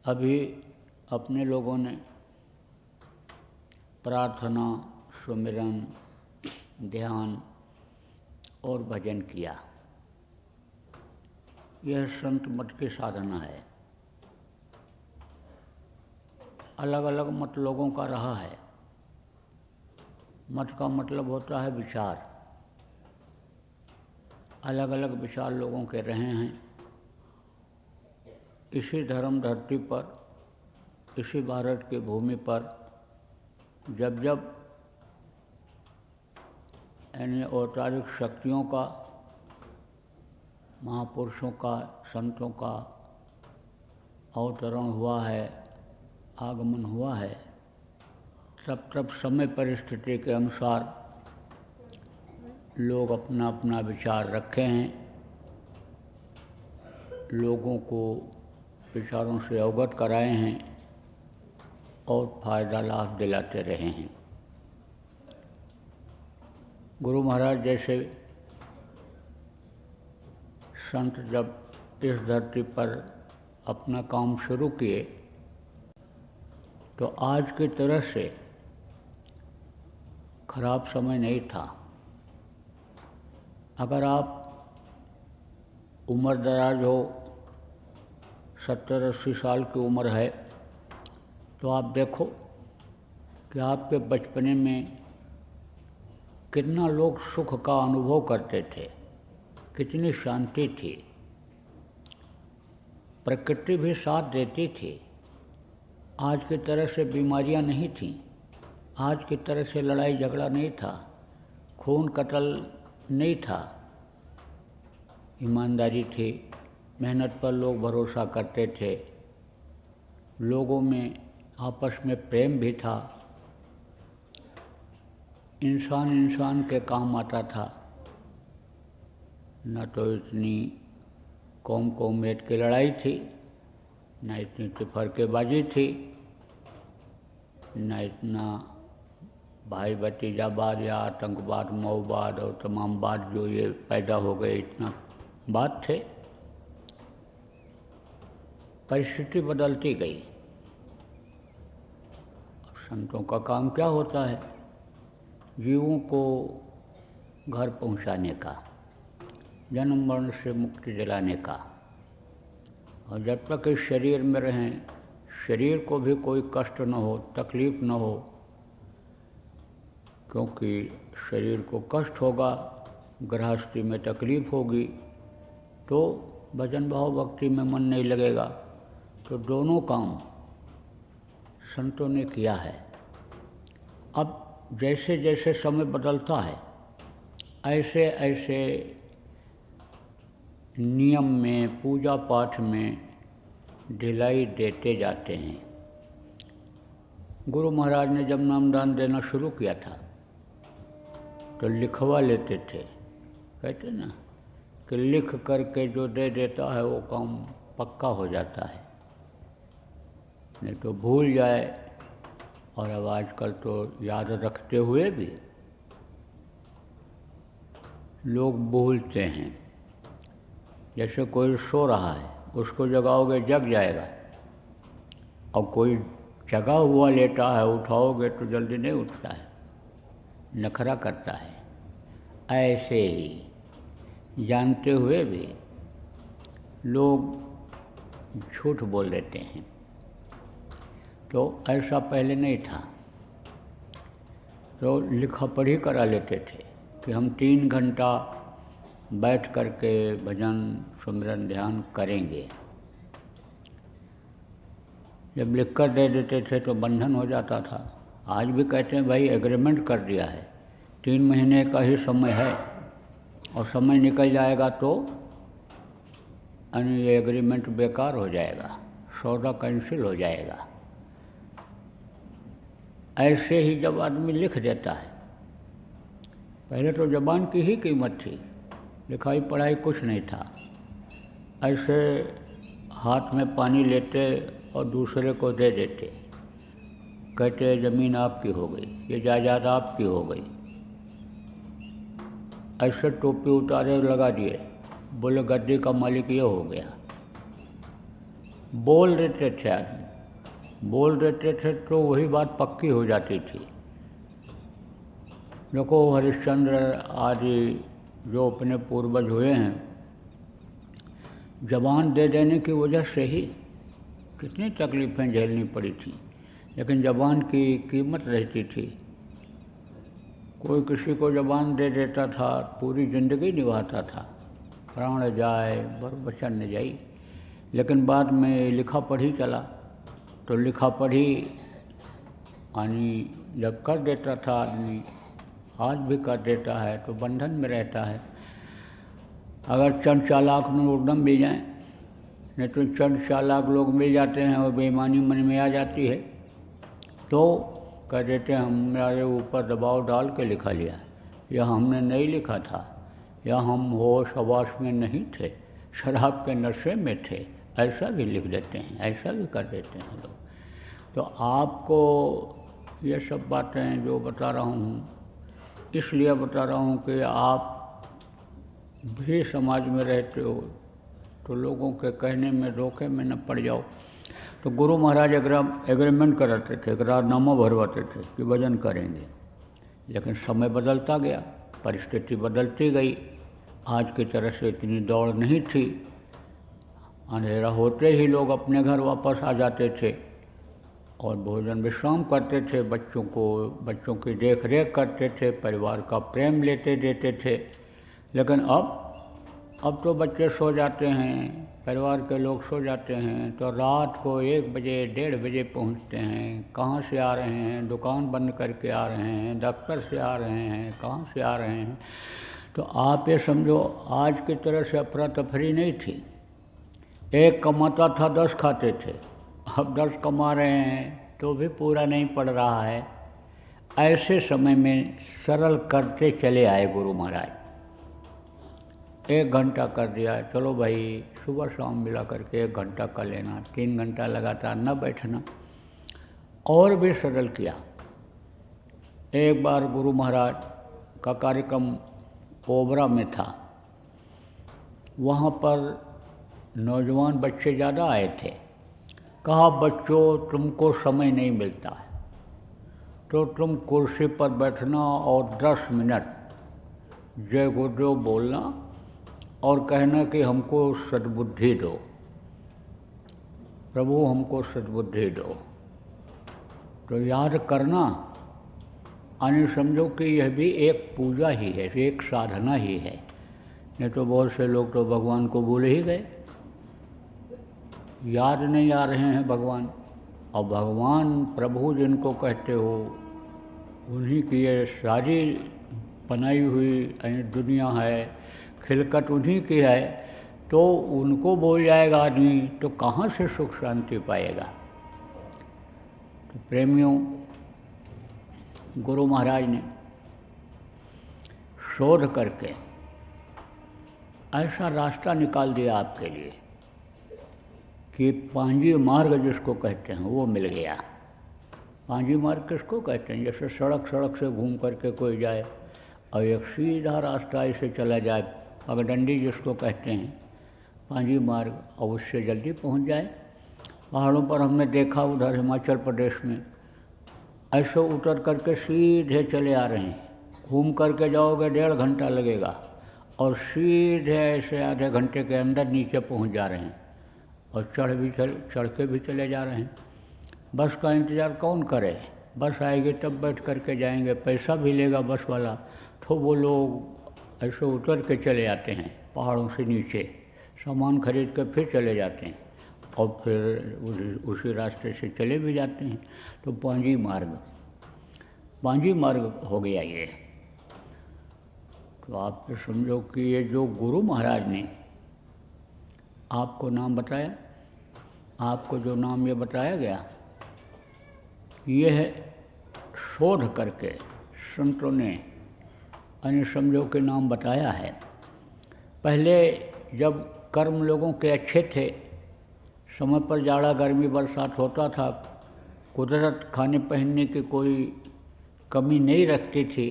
अभी अपने लोगों ने प्रार्थना, सुमिरन, ध्यान और भजन किया। यह संत मत की साधना है। अलग अलग मत लोगों का रहा है। मत का मतलब होता है विचार। अलग अलग विचार लोगों के रहे हैं। इसी धर्म धरती पर, इसी भारत की भूमि पर जब जब यानी औपचारिक शक्तियों का, महापुरुषों का, संतों का अवतरण हुआ है, आगमन हुआ है, तब समय परिस्थिति के अनुसार लोग अपना अपना विचार रखे हैं। लोगों को विचारों से अवगत कराए हैं और फायदा लाभ दिलाते रहे हैं। गुरु महाराज जैसे संत जब इस धरती पर अपना काम शुरू किए तो आज की तरह से खराब समय नहीं था। अगर आप उम्र दराज हो, 70-80 साल की उम्र है, तो आप देखो कि आपके बचपने में कितना लोग सुख का अनुभव करते थे, कितनी शांति थी, प्रकृति भी साथ देती थी। आज की तरह से बीमारियां नहीं थीं, आज की तरह से लड़ाई झगड़ा नहीं था, खून कत्ल नहीं था, ईमानदारी थी, मेहनत पर लोग भरोसा करते थे, लोगों में आपस में प्रेम भी था, इंसान इंसान के काम आता था। न तो इतनी कौम कौमियत की लड़ाई थी, न इतनी तफरकेबाजी थी, न इतना भाई भतीजावाद या आतंकवाद, मऊवाद और तमाम बात जो ये पैदा हो गए, इतना बात थे। परिस्थिति बदलती गई। संतों का काम क्या होता है? जीवों को घर पहुंचाने का, जन्म मरण से मुक्ति दिलाने का। और जब तक इस शरीर में रहें, शरीर को भी कोई कष्ट न हो, तकलीफ न हो, क्योंकि शरीर को कष्ट होगा, गृहस्थी में तकलीफ होगी, तो भजन भाव भक्ति में मन नहीं लगेगा। तो दोनों काम संतों ने किया है। अब जैसे जैसे समय बदलता है, ऐसे ऐसे नियम में, पूजा पाठ में ढिलाई देते जाते हैं। गुरु महाराज ने जब नामदान देना शुरू किया था तो लिखवा लेते थे। कहते ना कि लिख करके जो दे देता है वो काम पक्का हो जाता है, नहीं तो भूल जाए। और अब आजकल तो याद रखते हुए भी लोग भूलते हैं। जैसे कोई सो रहा है, उसको जगाओगे जग जाएगा, और कोई जगा हुआ लेटा है, उठाओगे तो जल्दी नहीं उठता है, नखरा करता है। ऐसे ही जानते हुए भी लोग झूठ बोल देते हैं। तो ऐसा पहले नहीं था। तो लिखा पढ़ी करा लेते थे कि हम 3 घंटा बैठ करके भजन सुमिरन ध्यान करेंगे। जब लिख कर दे देते थे तो बंधन हो जाता था। आज भी कहते हैं भाई एग्रीमेंट कर दिया है, 3 महीने का ही समय है, और समय निकल जाएगा तो ये एग्रीमेंट बेकार हो जाएगा, सौदा कैंसिल हो जाएगा। ऐसे ही जब आदमी लिख देता है, पहले तो ज़बान की ही कीमत थी, लिखाई पढ़ाई कुछ नहीं था। ऐसे हाथ में पानी लेते और दूसरे को दे देते, कहते ज़मीन आपकी हो गई, ये जायदाद आपकी हो गई। ऐसे टोपी उतारे लगा दिए, बोले गद्दी का मालिक ये हो गया। बोल देते थे आदमी, बोल देते थे तो वही बात पक्की हो जाती थी। देखो हरिश्चंद्र आदि जो अपने पूर्वज हुए हैं, जबान दे देने की वजह से ही कितनी तकलीफ़ें झेलनी पड़ी थी, लेकिन जबान की कीमत रहती थी। कोई किसी को जबान दे देता था, पूरी ज़िंदगी निभाता था, प्राण जाए बर वचन न जाई। लेकिन बाद में लिखा पढ़ी चला, तो लिखा पढ़ी यानी जब कर देता था आदमी, आज भी कर देता है तो बंधन में रहता है। अगर चंद चालाक लोग न मिल जाएं, नहीं तो चंद चालाक लोग मिल जाते हैं और बेईमानी मन में आ जाती है, तो कह देते हैं हमारे ऊपर दबाव डाल के लिखा लिया, यह हमने नहीं लिखा था, या हम होश हवास में नहीं थे, शराब के नशे में थे, ऐसा भी लिख देते हैं, ऐसा भी कर देते हैं लोग। तो आपको ये सब बातें जो बता रहा हूँ, इसलिए बता रहा हूँ कि आप भी समाज में रहते हो, तो लोगों के कहने में धोखे में न पड़ जाओ। तो गुरु महाराज एग्रीमेंट कराते थे, करारनामा भरवाते थे कि भजन करेंगे। लेकिन समय बदलता गया, परिस्थिति बदलती गई, आज की तरह से इतनी दौड़ नहीं थी। अंधेरा होते ही लोग अपने घर वापस आ जाते थे और भोजन विश्राम करते थे, बच्चों की देख रेख करते थे, परिवार का प्रेम लेते देते थे। लेकिन अब तो बच्चे सो जाते हैं, परिवार के लोग सो जाते हैं, तो रात को 1 बजे 1:30 बजे पहुंचते हैं। कहाँ से आ रहे हैं? दुकान बंद करके आ रहे हैं, दफ्तर से आ रहे हैं, कहाँ से आ रहे हैं। तो आप ये समझो आज की तरह से अफरा तफरी नहीं थी। एक कमाता था 10 खाते थे, अब 10 कमा रहे हैं तो भी पूरा नहीं पड़ रहा है। ऐसे समय में सरल करते चले आए गुरु महाराज। 1 घंटा कर दिया, चलो भाई सुबह शाम मिला करके 1 घंटा कर लेना, 3 घंटा लगातार न बैठना, और भी सरल किया। एक बार गुरु महाराज का कार्यक्रम ओबरा में था, वहाँ पर नौजवान बच्चे ज़्यादा आए थे। कहा बच्चों तुमको समय नहीं मिलता है तो तुम कुर्सी पर बैठना और 10 मिनट जय गुरुदेव बोलना और कहना कि हमको सद्बुद्धि दो, प्रभु हमको सद्बुद्धि दो। तो याद करना, यानी समझो कि यह भी एक पूजा ही है, एक साधना ही है। नहीं तो बहुत से लोग तो भगवान को भूल ही गए, याद नहीं आ रहे हैं भगवान। और भगवान प्रभु जिनको कहते हो, उन्हीं की ये सारी बनाई हुई दुनिया है, खिलकत उन्हीं की है। तो उनको बोल जाएगा आदमी तो कहाँ से सुख शांति पाएगा। तो प्रेमियों, गुरु महाराज ने शोध करके ऐसा रास्ता निकाल दिया आपके लिए कि पांजी मार्ग जिसको कहते हैं वो मिल गया। पांजी मार्ग किसको कहते हैं? जैसे सड़क से घूम करके कोई जाए और एक सीधा रास्ता ऐसे चला जाए, पगडंडी जिसको कहते हैं, पांजी मार्ग, और उससे जल्दी पहुंच जाए। पहाड़ों पर हमने देखा उधर हिमाचल प्रदेश में ऐसे उतर करके सीधे चले आ रहे हैं, घूम करके जाओगे 1.5 घंटा लगेगा और सीधे ऐसे आधे घंटे के अंदर नीचे पहुंच जा रहे हैं, और चढ़ के भी चले जा रहे हैं। बस का इंतज़ार कौन करे? बस आएगी तब बैठ करके जाएंगे, पैसा भी लेगा बस वाला। तो वो लोग ऐसे उतर के चले आते हैं पहाड़ों से नीचे, सामान खरीद के फिर चले जाते हैं और फिर उसी रास्ते से चले भी जाते हैं। तो पांजी मार्ग हो गया ये। तो आप तो समझो कि ये जो गुरु महाराज ने आपको नाम बताया, आपको जो नाम ये बताया गया, यह शोध करके संतों ने अन्य समझो के नाम बताया है। पहले जब कर्म लोगों के अच्छे थे, समय पर जाड़ा गर्मी बरसात होता था, कुदरत खाने पहनने की कोई कमी नहीं रखती थी,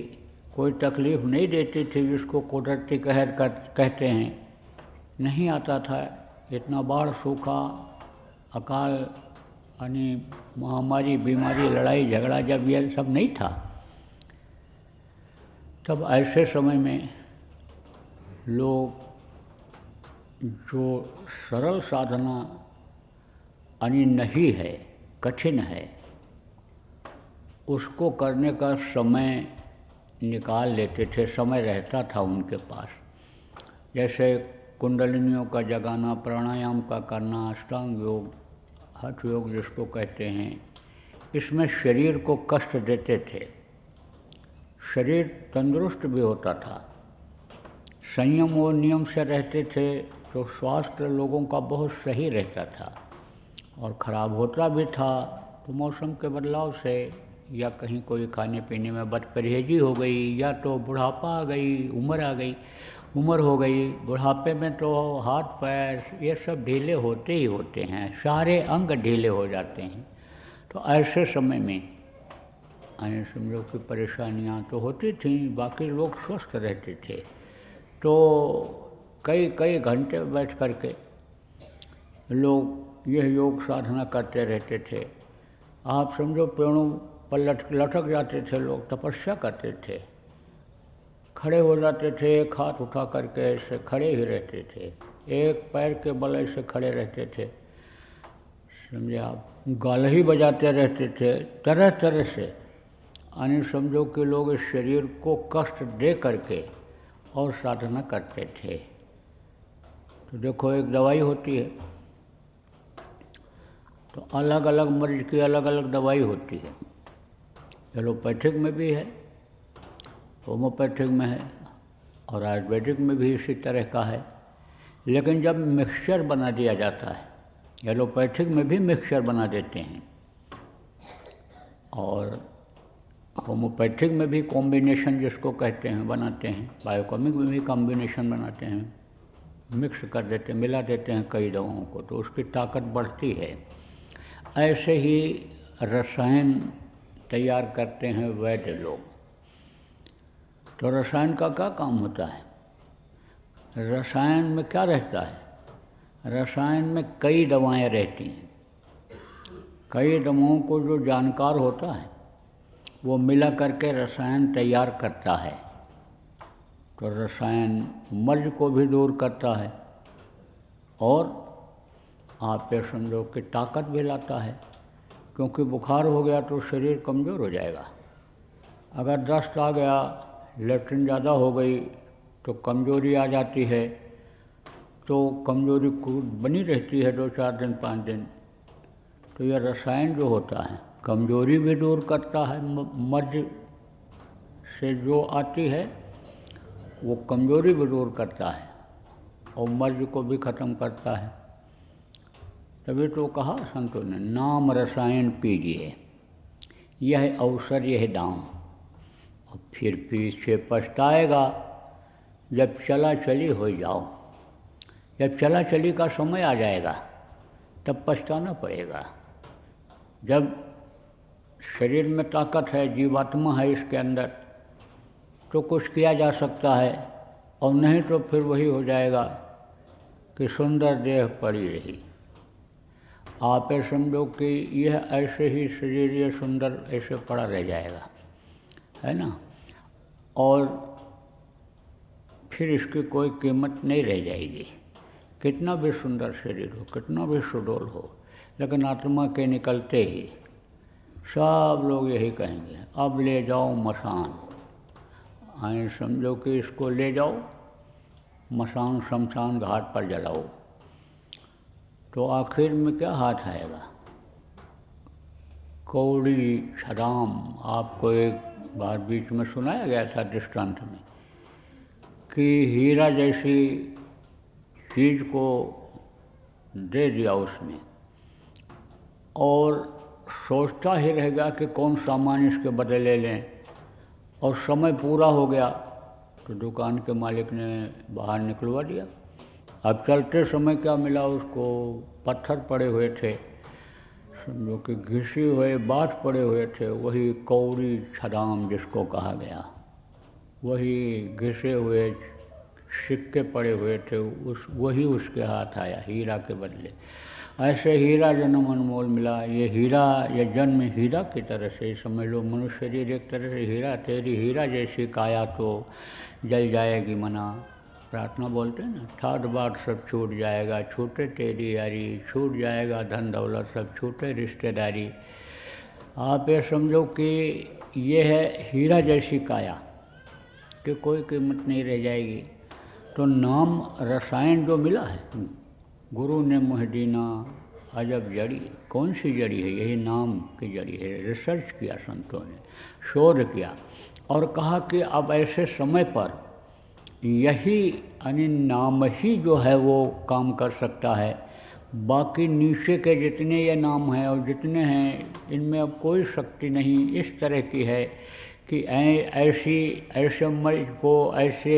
कोई तकलीफ़ नहीं देती थी, जिसको कुदरती कहते हैं, नहीं आता था इतना बाढ़ सूखा अकाल यानी महामारी, बीमारी, लड़ाई झगड़ा जब ये सब नहीं था, तब ऐसे समय में लोग जो सरल साधना यानी नहीं है, कठिन है, उसको करने का समय निकाल लेते थे, समय रहता था उनके पास। जैसे कुंडलिनियों का जगाना, प्राणायाम का करना, अष्टांग योग, हठ योग जिसको कहते हैं, इसमें शरीर को कष्ट देते थे, शरीर तंदुरुस्त भी होता था, संयम और नियम से रहते थे तो स्वास्थ्य लोगों का बहुत सही रहता था। और ख़राब होता भी था तो मौसम के बदलाव से, या कहीं कोई खाने पीने में बदपरहेजी हो गई, या तो बुढ़ापा आ गई, उम्र हो गई। बुढ़ापे में तो हाथ पैर ये सब ढीले होते ही होते हैं, सारे अंग ढीले हो जाते हैं। तो ऐसे समय में समझो कि परेशानियां तो होती थी, बाकी लोग स्वस्थ रहते थे। तो कई कई घंटे बैठ कर के लोग यह योग साधना करते रहते थे। आप समझो पेड़ों पर लटक जाते थे लोग, तपस्या करते थे, खड़े हो जाते थे, एक हाथ उठा करके ऐसे खड़े ही रहते थे, एक पैर के बल ऐसे खड़े रहते थे, समझे आप, गाल ही बजाते रहते थे तरह तरह से। यानी समझो कि लोग इस शरीर को कष्ट दे करके और साधना करते थे। तो देखो, एक दवाई होती है, तो अलग अलग मरीज की अलग अलग दवाई होती है। एलोपैथिक में भी है, होम्योपैथिक में है, और आयुर्वेदिक में भी इसी तरह का है। लेकिन जब मिक्सचर बना दिया जाता है, एलोपैथिक में भी मिक्सचर बना देते हैं, और होम्योपैथिक में भी कॉम्बिनेशन जिसको कहते हैं बनाते हैं, बायोकेमिक में भी कॉम्बिनेशन बनाते हैं, मिक्स कर देते हैं, मिला देते हैं कई दवाओं को, तो उसकी ताकत बढ़ती है। ऐसे ही रसायन तैयार करते हैं वैद्य लोग। तो रसायन का क्या काम होता है? रसायन में क्या रहता है? रसायन में कई दवाएं रहती हैं। कई दवाओं को जो जानकार होता है वो मिला करके रसायन तैयार करता है। तो रसायन मर्ज को भी दूर करता है, और आप ये समझो कि ताकत भी लाता है, क्योंकि बुखार हो गया तो शरीर कमज़ोर हो जाएगा। अगर दस्त आ गया, लेट्रिन ज़्यादा हो गई तो कमज़ोरी आ जाती है, तो कमज़ोरी बनी रहती है 2-4 दिन 5 दिन। तो यह रसायन जो होता है कमज़ोरी भी दूर करता है, मर्ज से जो आती है वो कमज़ोरी भी दूर करता है, और मर्ज को भी ख़त्म करता है। तभी तो कहा संतों ने, नाम रसायन पीजिए, यह अवसर यह दाम, और फिर पीछे पछताएगा जब चला चली हो जाओ। जब चला चली का समय आ जाएगा तब पछताना पड़ेगा। जब शरीर में ताकत है, जीवात्मा है इसके अंदर, तो कुछ किया जा सकता है, और नहीं तो फिर वही हो जाएगा कि सुंदर देह पड़ी रही। आप ये समझो कि यह ऐसे ही शरीर ये सुंदर ऐसे पड़ा रह जाएगा, है ना, और फिर इसकी कोई कीमत नहीं रह जाएगी। कितना भी सुंदर शरीर हो, कितना भी सुडौल हो, लेकिन आत्मा के निकलते ही सब लोग यही कहेंगे, अब ले जाओ मसान। आए समझो कि इसको ले जाओ मसान, शमशान घाट पर जलाओ। तो आखिर में क्या हाथ आएगा? कौड़ी छदाम। आपको एक बार बीच में सुनाया गया था दृष्टांत में कि हीरा जैसी चीज़ को दे दिया उसने, और सोचता ही रह गया कि कौन सामान इसके बदले लें, और समय पूरा हो गया तो दुकान के मालिक ने बाहर निकलवा दिया। अब चलते समय क्या मिला उसको? पत्थर पड़े हुए थे, समझो कि घिसे हुए बाँट पड़े हुए थे, वही कौड़ी छदाम जिसको कहा गया, वही घिसे हुए सिक्के पड़े हुए थे, वही उसके हाथ आया हीरा के बदले। ऐसे हीरा जन्म अनमोल मिला। ये हीरा, ये जन्म हीरा की तरह से समझ लो। मनुष्य शरीर एक तरह से हीरा, तेरी हीरा जैसी काया तो जल जाएगी मना। प्रार्थना बोलते हैं ना, ठाट बाट सब छूट जाएगा, छूटे तेरी यारी, छूट जाएगा धन दौलत सब, छूटे रिश्तेदारी। आप ये समझो कि ये है हीरा जैसी काया कि कोई कीमत नहीं रह जाएगी। तो नाम रसायन जो मिला है, गुरु ने मुँह दीना अजब जड़ी। कौन सी जड़ी है? यही नाम की जड़ी है। रिसर्च किया संतों ने, शोध किया और कहा कि अब ऐसे समय पर यही यानी नाम ही जो है वो काम कर सकता है। बाकी नीचे के जितने ये नाम हैं और जितने हैं, इनमें अब कोई शक्ति नहीं इस तरह की है कि ऐसे मर्ज को, ऐसे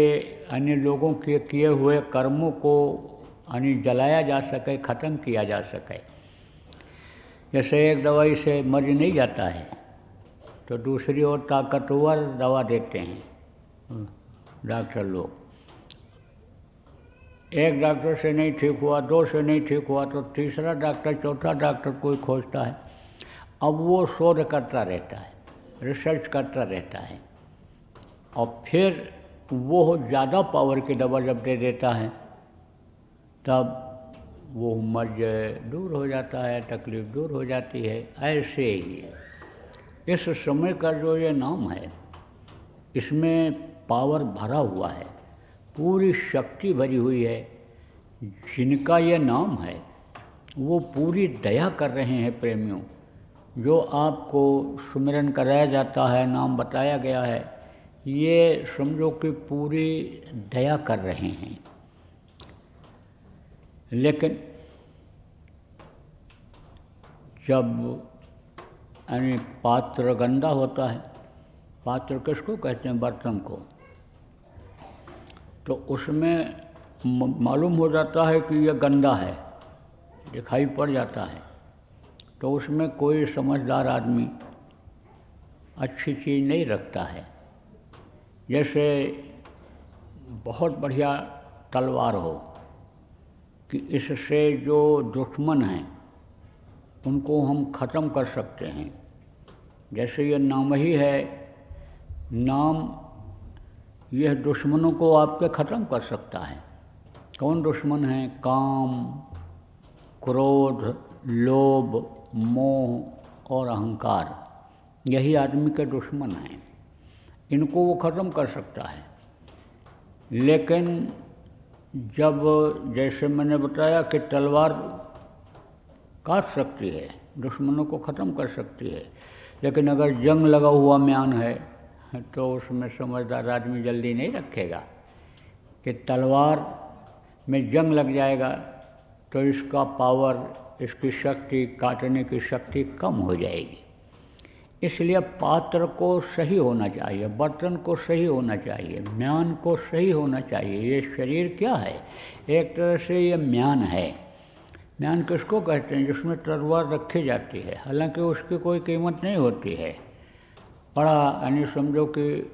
अन्य लोगों के किए हुए कर्मों को यानी जलाया जा सके, ख़त्म किया जा सके। जैसे एक दवाई से मर्ज नहीं जाता है तो दूसरी ओर ताकतवर दवा देते हैं डॉक्टर लोग। एक डॉक्टर से नहीं ठीक हुआ, दो से नहीं ठीक हुआ तो तीसरा डॉक्टर, चौथा डॉक्टर कोई खोजता है। अब वो शोध करता रहता है, रिसर्च करता रहता है और फिर वो ज़्यादा पावर की दवा जब दे देता है तब वो मर्ज दूर हो जाता है, तकलीफ़ दूर हो जाती है। ऐसे ही इस समय का जो ये नाम है, इसमें पावर भरा हुआ है, पूरी शक्ति भरी हुई है। जिनका ये नाम है वो पूरी दया कर रहे हैं प्रेमियों। जो आपको सुमिरन कराया जाता है, नाम बताया गया है, ये समझो कि पूरी दया कर रहे हैं। लेकिन जब यानी पात्र गंदा होता है, पात्र किसको कहते हैं? बर्तन को। तो उसमें मालूम हो जाता है कि यह गंदा है, दिखाई पड़ जाता है। तो उसमें कोई समझदार आदमी अच्छी चीज़ नहीं रखता है। जैसे बहुत बढ़िया तलवार हो कि इससे जो दुश्मन हैं उनको हम ख़त्म कर सकते हैं। जैसे ये नाम ही है, नाम यह दुश्मनों को आपके ख़त्म कर सकता है। कौन दुश्मन है? काम, क्रोध, लोभ, मोह और अहंकार, यही आदमी के दुश्मन हैं। इनको वो ख़त्म कर सकता है। लेकिन जब, जैसे मैंने बताया कि तलवार काट सकती है, दुश्मनों को ख़त्म कर सकती है, लेकिन अगर जंग लगा हुआ म्यान है तो उसमें समझदार आदमी जल्दी नहीं रखेगा कि तलवार में जंग लग जाएगा तो इसका पावर, इसकी शक्ति, काटने की शक्ति कम हो जाएगी। इसलिए पात्र को सही होना चाहिए, बर्तन को सही होना चाहिए, म्यान को सही होना चाहिए। ये शरीर क्या है? एक तरह से ये म्यान है। म्यान किसको कहते हैं? जिसमें तलवार रखी जाती है, हालांकि उसकी कोई कीमत नहीं होती है। बड़ा यानी समझो कि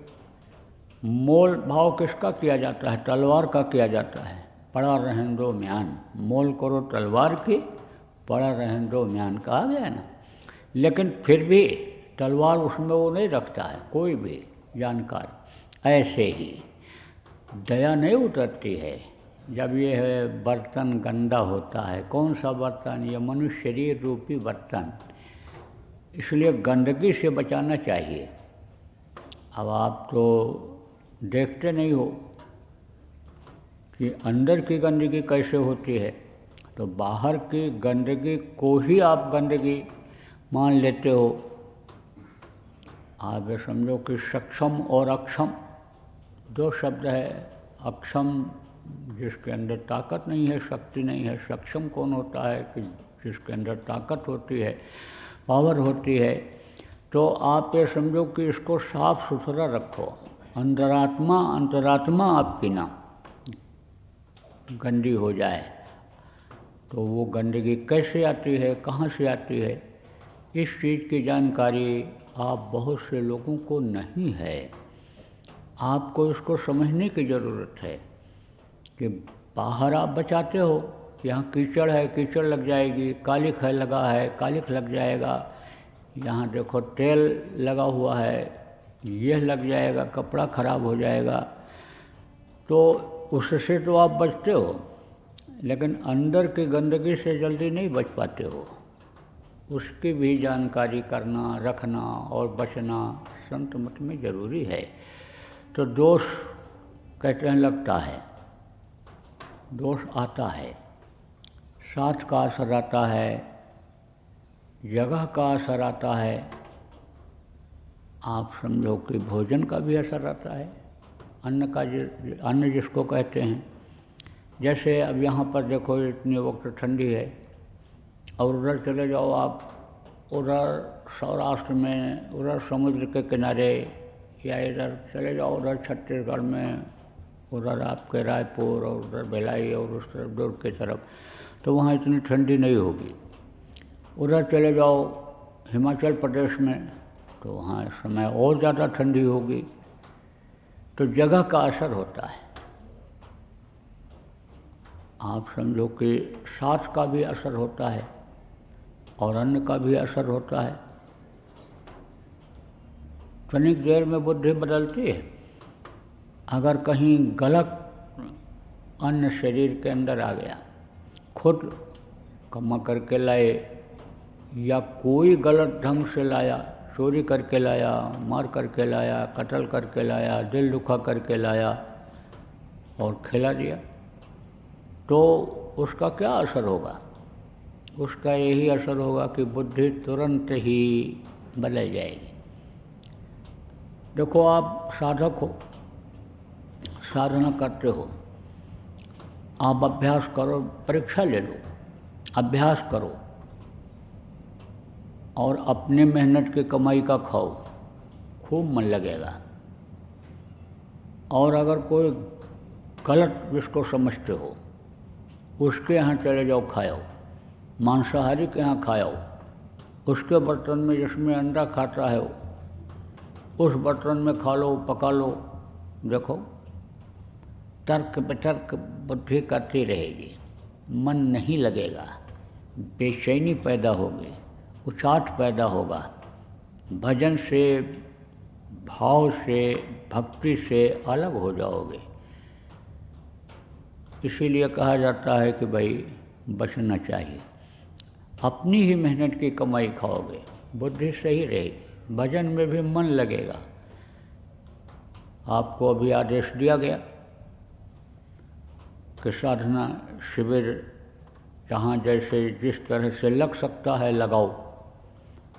मोल भाव किसका किया जाता है? तलवार का किया जाता है। पड़ा रहन दो म्यान, मोल करो तलवार की, पड़ा रहन दो म्यान, कहा गया ना। लेकिन फिर भी तलवार उसमें वो नहीं रखता है कोई भी जानकार। ऐसे ही दया नहीं उतरती है जब ये है बर्तन गंदा होता है। कौन सा बर्तन? ये मनुष्य शरीर रूपी बर्तन। इसलिए गंदगी से बचाना चाहिए। अब आप तो देखते नहीं हो कि अंदर की गंदगी कैसे होती है, तो बाहर की गंदगी को ही आप गंदगी मान लेते हो। आप ये समझो कि सक्षम और अक्षम दो शब्द है। अक्षम जिसके अंदर ताकत नहीं है, शक्ति नहीं है। सक्षम कौन होता है? कि जिसके अंदर ताकत होती है, पावर होती है। तो आप ये समझो कि इसको साफ सुथरा रखो। अंतरात्मा आपकी ना गंदी हो जाए तो वो गंदगी कैसे आती है, कहाँ से आती है, इस चीज़ की जानकारी आप बहुत से लोगों को नहीं है। आपको इसको समझने की ज़रूरत है कि बाहर आप बचाते हो यहाँ कीचड़ है, कीचड़ लग जाएगी, कालिख है लगा है, कालिख लग जाएगा, यहाँ देखो तेल लगा हुआ है, यह लग जाएगा, कपड़ा खराब हो जाएगा। तो उससे तो आप बचते हो, लेकिन अंदर की गंदगी से जल्दी नहीं बच पाते हो। उसकी भी जानकारी करना, रखना और बचना संत मत में ज़रूरी है। तो दोष कहते हैं लगता है, दोष आता है, साथ का असर आता है, जगह का असर आता है, आप समझो कि भोजन का भी असर आता है, अन्न जिसको कहते हैं। जैसे अब यहाँ पर देखो इतने वक्त ठंडी है और उधर चले जाओ आप, उधर सौराष्ट्र में, उधर समुद्र के किनारे, या इधर चले जाओ उधर छत्तीसगढ़ में, उधर आपके रायपुर और उधर भिलाई और उस तरफ दूर की तरफ, तो वहाँ इतनी ठंडी नहीं होगी। उधर चले जाओ हिमाचल प्रदेश में, तो वहाँ इस समय और ज़्यादा ठंडी होगी। तो जगह का असर होता है। आप समझो कि सांस का भी असर होता है और अन्न का भी असर होता है। तनिक देर में बुद्धि बदलती है। अगर कहीं गलत अन्न शरीर के अंदर आ गया, खुद कमा करके लाए या कोई गलत ढंग से लाया, चोरी करके लाया, मार करके लाया, कत्ल करके लाया, दिल दुखा करके लाया और खिला दिया, तो उसका क्या असर होगा? उसका यही असर होगा कि बुद्धि तुरंत ही बदल जाएगी। देखो आप साधक हो, साधना करते हो, आप अभ्यास करो, परीक्षा ले लो, अभ्यास करो और अपने मेहनत की कमाई का खाओ, खूब मन लगेगा। और अगर कोई गलत जिसको समझते हो उसके यहाँ चले जाओ, खाओ, मांसाहारी के यहाँ खाओ, उसके बर्तन में जिसमें अंडा खाता है उस बर्तन में खा लो, पका लो, देखो तर्क वितर्क बुद्धि करती रहेगी, मन नहीं लगेगा, बेचैनी पैदा होगी, उचाट पैदा होगा, भजन से, भाव से, भक्ति से अलग हो जाओगे। इसीलिए कहा जाता है कि भाई बचना चाहिए। अपनी ही मेहनत की कमाई खाओगे, बुद्धि सही रहेगी, भजन में भी मन लगेगा। आपको अभी आदेश दिया गया कि साधना शिविर जहाँ जैसे जिस तरह से लग सकता है लगाओ,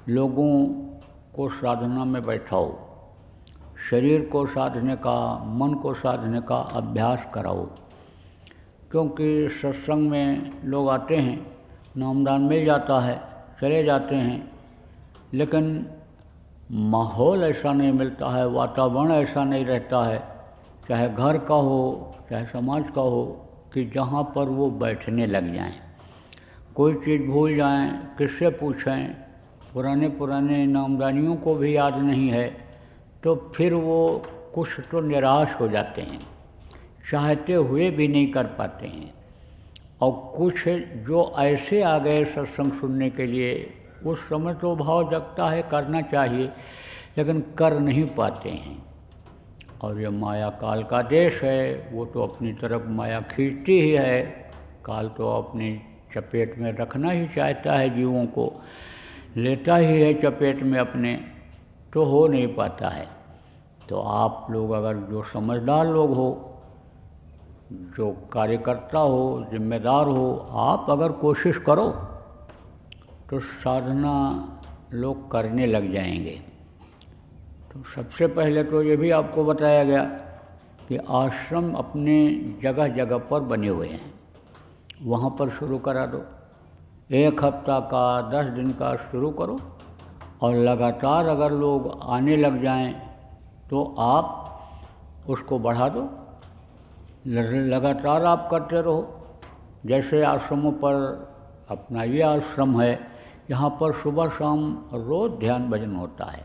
लोगों को साधना में बैठाओ, शरीर को साधने का, मन को साधने का अभ्यास कराओ। क्योंकि सत्संग में लोग आते हैं, नामदान मिल जाता है, चले जाते हैं, लेकिन माहौल ऐसा नहीं मिलता है, वातावरण ऐसा नहीं रहता है, चाहे घर का हो चाहे समाज का हो, कि जहाँ पर वो बैठने लग जाएं, कोई चीज़ भूल जाएं, किससे पूछें, पुराने नामदानियों को भी याद नहीं है, तो फिर वो कुछ तो निराश हो जाते हैं, चाहते हुए भी नहीं कर पाते हैं। और कुछ जो ऐसे आ गए सत्संग सुनने के लिए, उस समय तो भाव जगता है करना चाहिए, लेकिन कर नहीं पाते हैं। और ये माया काल का देश है, वो तो अपनी तरफ माया खींचती ही है, काल तो अपनी चपेट में रखना ही चाहता है, जीवों को लेता ही है चपेट में अपने, तो हो नहीं पाता है। तो आप लोग अगर जो समझदार लोग हो, जो कार्यकर्ता हो, जिम्मेदार हो, आप अगर कोशिश करो तो साधना लोग करने लग जाएंगे। तो सबसे पहले तो ये भी आपको बताया गया कि आश्रम अपने जगह जगह पर बने हुए हैं, वहाँ पर शुरू करा दो। 1 हफ्ता का, 10 दिन का शुरू करो और लगातार अगर लोग आने लग जाएं तो आप उसको बढ़ा दो, लगातार आप करते रहो। जैसे आश्रमों पर अपना ये आश्रम है, यहाँ पर सुबह शाम रोज़ ध्यान भजन होता है,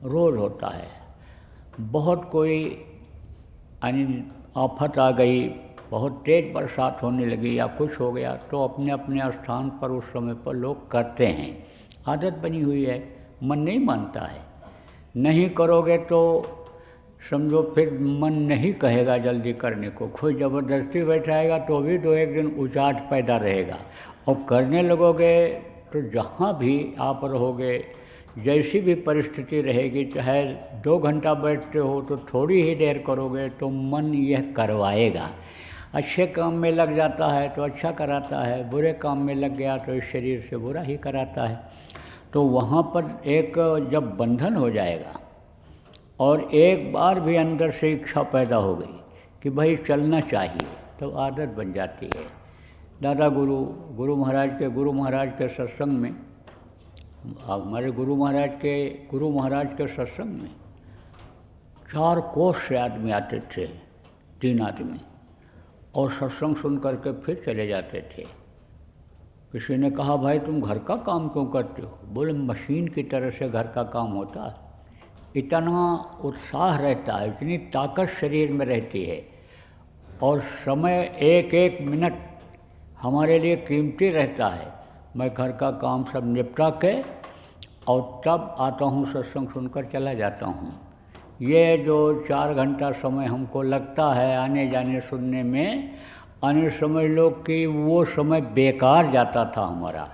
रोज़ होता है। बहुत कोई आफत आ गई, बहुत तेज़ बरसात होने लगी या कुछ हो गया तो अपने अपने स्थान पर उस समय पर लोग करते हैं। आदत बनी हुई है, मन नहीं मानता है। नहीं करोगे तो समझो फिर मन नहीं कहेगा जल्दी करने को, कोई ज़बरदस्ती बैठाएगा तो भी 2-1 दिन उचाट पैदा रहेगा। और करने लगोगे तो जहाँ भी आप रहोगे, जैसी भी परिस्थिति रहेगी, चाहे 2 घंटा बैठते हो तो थोड़ी ही देर करोगे तो मन यह करवाएगा। अच्छे काम में लग जाता है तो अच्छा कराता है, बुरे काम में लग गया तो इस शरीर से बुरा ही कराता है। तो वहाँ पर एक जब बंधन हो जाएगा और एक बार भी अंदर से इच्छा पैदा हो गई कि भाई चलना चाहिए, तो आदत बन जाती है। दादा गुरु महाराज के सत्संग में, हमारे गुरु महाराज के सत्संग में 4 कोस से आदमी आते थे, 3 आदमी, और सत्संग सुन करके फिर चले जाते थे। किसी ने कहा भाई तुम घर का काम क्यों करते हो? बोले मशीन की तरह से घर का काम होता है। इतना उत्साह रहता है, इतनी ताकत शरीर में रहती है, और समय एक एक मिनट हमारे लिए कीमती रहता है। मैं घर का काम सब निपटा के और तब आता हूँ, सत्संग सुनकर चला जाता हूँ। ये जो 4 घंटा समय हमको लगता है आने जाने सुनने में, अन्य समझ लो कि वो समय बेकार जाता था हमारा।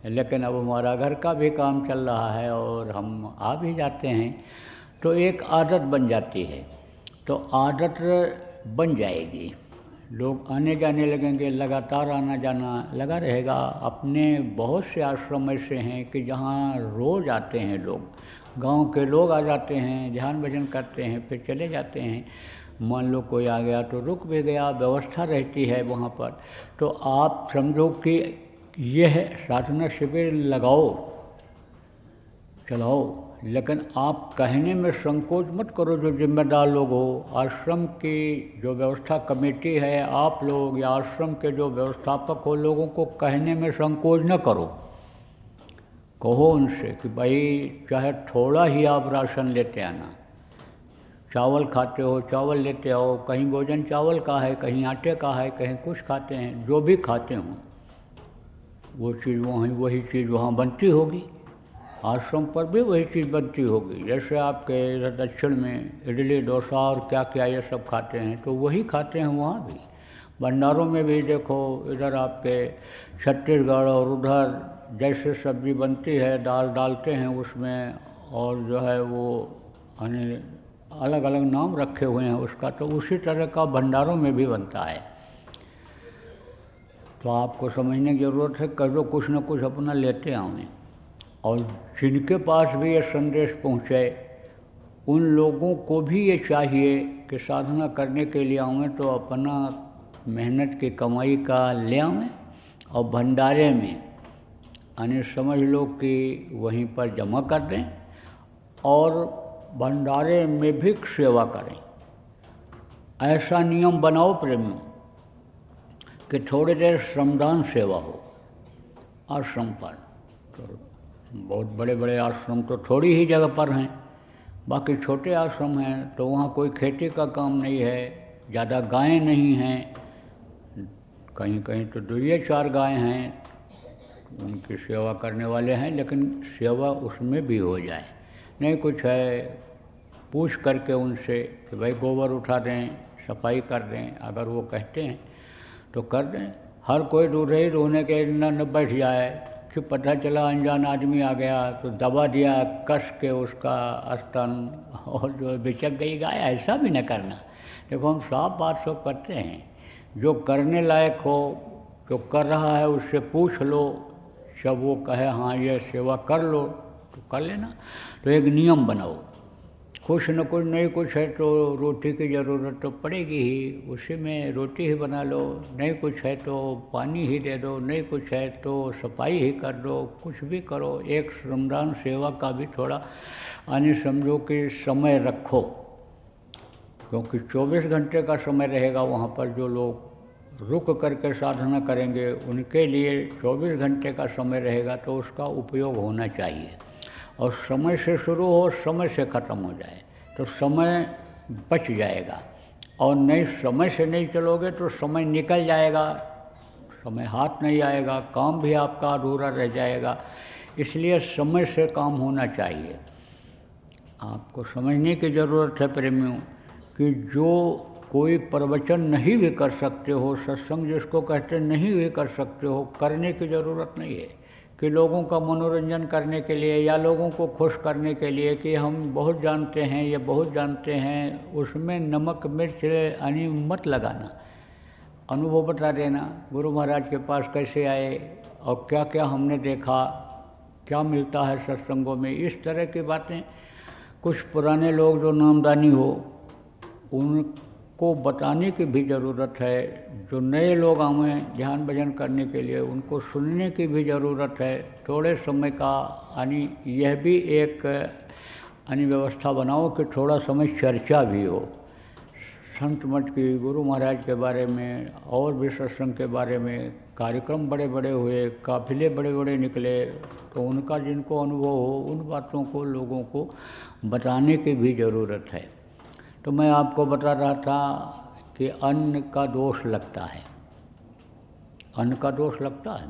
लेकिन अब हमारा घर का भी काम चल रहा है और हम आ भी जाते हैं, तो एक आदत बन जाती है। तो आदत बन जाएगी, लोग आने जाने लगेंगे, लगातार आना जाना लगा रहेगा। अपने बहुत से आश्रम ऐसे हैं कि जहाँ रोज़ आते हैं लोग, गांव के लोग आ जाते हैं, ध्यान भजन करते हैं, फिर चले जाते हैं। मान लो कोई आ गया तो रुक भी गया, व्यवस्था रहती है वहाँ पर। तो आप समझो कि यह साधना शिविर लगाओ, चलाओ, लेकिन आप कहने में संकोच मत करो। जो जिम्मेदार लोग हो, आश्रम की जो व्यवस्था कमेटी है, आप लोग या आश्रम के जो व्यवस्थापक हो, लोगों को कहने में संकोच न करो। कहो उनसे कि भाई चाहे थोड़ा ही आप राशन लेते आना, चावल खाते हो चावल लेते आओ, कहीं भोजन चावल का है, कहीं आटे का है, कहीं कुछ खाते हैं, जो भी खाते हों वो चीज़ वही चीज़ वहाँ बनती होगी। आश्रम पर भी वही चीज़ बनती होगी। जैसे आपके इधर दक्षिण में इडली डोसा और क्या क्या ये सब खाते हैं, तो वही खाते हैं वहाँ भी। भंडारों में भी देखो, इधर आपके छत्तीसगढ़ और उधर जैसे सब्ज़ी बनती है, दाल डालते हैं उसमें, और जो है वो अलग अलग नाम रखे हुए हैं उसका, तो उसी तरह का भंडारों में भी बनता है। तो आपको समझने की ज़रूरत है, करो कुछ न कुछ अपना लेते आवें। और जिनके पास भी ये संदेश पहुँचे, उन लोगों को भी ये चाहिए कि साधना करने के लिए आवें तो अपना मेहनत की कमाई का ले आवें, और भंडारे में यानी समझ लो कि वहीं पर जमा कर दें, और भंडारे में भी सेवा करें। ऐसा नियम बनाओ प्रेमियों कि थोड़ी देर श्रमदान सेवा हो आश्रम पर। तो बहुत बड़े बड़े आश्रम तो थोड़ी ही जगह पर हैं, बाकी छोटे आश्रम हैं तो वहाँ कोई खेती का काम नहीं है, ज़्यादा गायें नहीं हैं, कहीं कहीं तो 2-4 गायें हैं, उनकी सेवा करने वाले हैं, लेकिन सेवा उसमें भी हो जाए। नहीं कुछ है, पूछ करके उनसे कि भाई गोबर उठा दें, सफाई कर दें, अगर वो कहते हैं तो कर दें। हर कोई दूधे ही रोने के न बैठ जाए कि पता चला अनजान आदमी आ गया तो दबा दिया कस के उसका स्तन, और जो बिचक गई गाय, ऐसा भी न करना। देखो हम साफ बात सब करते हैं, जो करने लायक हो, जो कर रहा है उससे पूछ लो, जब वो कहे हाँ ये सेवा कर लो तो कर लेना। तो एक नियम बनाओ, कुछ न कुछ, नहीं कुछ है तो रोटी की ज़रूरत तो पड़ेगी ही, उसी में रोटी ही बना लो। नहीं कुछ है तो पानी ही दे दो, नहीं कुछ है तो सफाई ही कर दो, कुछ भी करो। एक श्रमदान सेवा का भी थोड़ा यानी समझो कि समय रखो, क्योंकि 24 घंटे का समय रहेगा वहाँ पर। जो लोग रुक करके साधना करेंगे उनके लिए 24 घंटे का समय रहेगा, तो उसका उपयोग होना चाहिए। और समय से शुरू हो, समय से ख़त्म हो जाए तो समय बच जाएगा। और नहीं समय से नहीं चलोगे तो समय निकल जाएगा, समय हाथ नहीं आएगा, काम भी आपका अधूरा रह जाएगा। इसलिए समय से काम होना चाहिए। आपको समझने की ज़रूरत है प्रेमियों कि जो कोई प्रवचन नहीं भी कर सकते हो, सत्संग जिसको कहते नहीं भी कर सकते हो, करने की ज़रूरत नहीं है कि लोगों का मनोरंजन करने के लिए या लोगों को खुश करने के लिए कि हम बहुत जानते हैं, ये बहुत जानते हैं, उसमें नमक मिर्च यानी मत लगाना। अनुभव बता देना, गुरु महाराज के पास कैसे आए और क्या क्या हमने देखा, क्या मिलता है सत्संगों में, इस तरह की बातें। कुछ पुराने लोग जो नामदानी हो उनको बताने की भी ज़रूरत है। जो नए लोग आए ध्यान भजन करने के लिए उनको सुनने की भी ज़रूरत है। थोड़े समय का यानी यह भी एक यानी व्यवस्था बनाओ कि थोड़ा समय चर्चा भी हो संत मठ की, गुरु महाराज के बारे में और भी सत्संग के बारे में। कार्यक्रम बड़े बड़े हुए, काफिले बड़े बड़े निकले, तो उनका जिनको अनुभव हो उन बातों को लोगों को बताने की भी ज़रूरत है। तो मैं आपको बता रहा था कि अन्न का दोष लगता है, अन्न का दोष लगता है,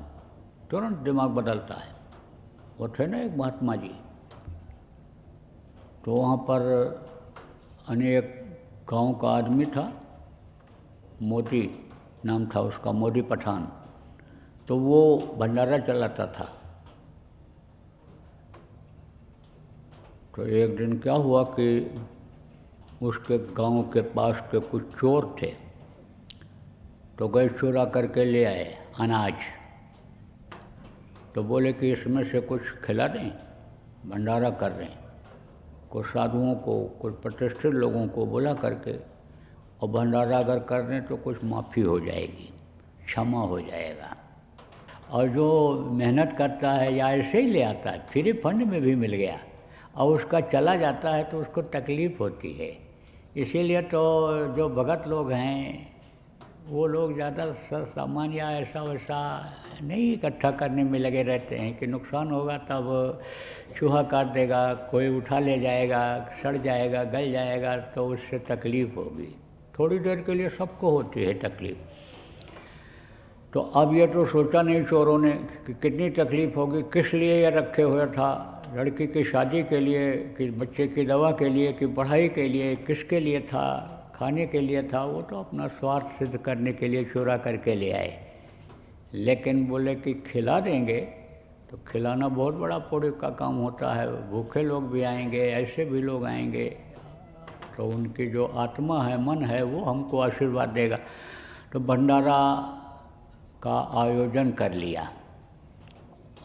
तुरंत दिमाग बदलता है। वो थे ना एक महात्मा जी, तो वहाँ पर अनेक गांव का आदमी था, मोदी नाम था उसका, मोदी पठान। तो वो भंडारा चलाता था। तो एक दिन क्या हुआ कि उसके गांव के पास के कुछ चोर थे, तो गए चुरा करके ले आए अनाज। तो बोले कि इसमें से कुछ खिला दें, भंडारा कर रहे हैं। कुछ साधुओं को, कुछ प्रतिष्ठित लोगों को बुला करके, और भंडारा अगर कर दें तो कुछ माफ़ी हो जाएगी, क्षमा हो जाएगा। और जो मेहनत करता है या ऐसे ही ले आता है, फ्री फंड में भी मिल गया और उसका चला जाता है तो उसको तकलीफ़ होती है। इसीलिए तो जो भगत लोग हैं वो लोग ज़्यादा सामान या ऐसा वैसा नहीं इकट्ठा करने में लगे रहते हैं कि नुकसान होगा तब चूहा काट देगा, कोई उठा ले जाएगा, सड़ जाएगा, गल जाएगा, तो उससे तकलीफ़ होगी। थोड़ी देर के लिए सबको होती है तकलीफ़। तो अब ये तो सोचा नहीं चोरों ने कि कितनी तकलीफ़ होगी, किस लिए ये रखे हुए था, लड़की की शादी के लिए कि बच्चे की दवा के लिए कि पढ़ाई के लिए, किसके लिए था, खाने के लिए था। वो तो अपना स्वार्थ सिद्ध करने के लिए चुरा करके ले आए। लेकिन बोले कि खिला देंगे, तो खिलाना बहुत बड़ा पुण्य का काम होता है। भूखे लोग भी आएंगे, ऐसे भी लोग आएंगे, तो उनकी जो आत्मा है, मन है, वो हमको आशीर्वाद देगा। तो भंडारा का आयोजन कर लिया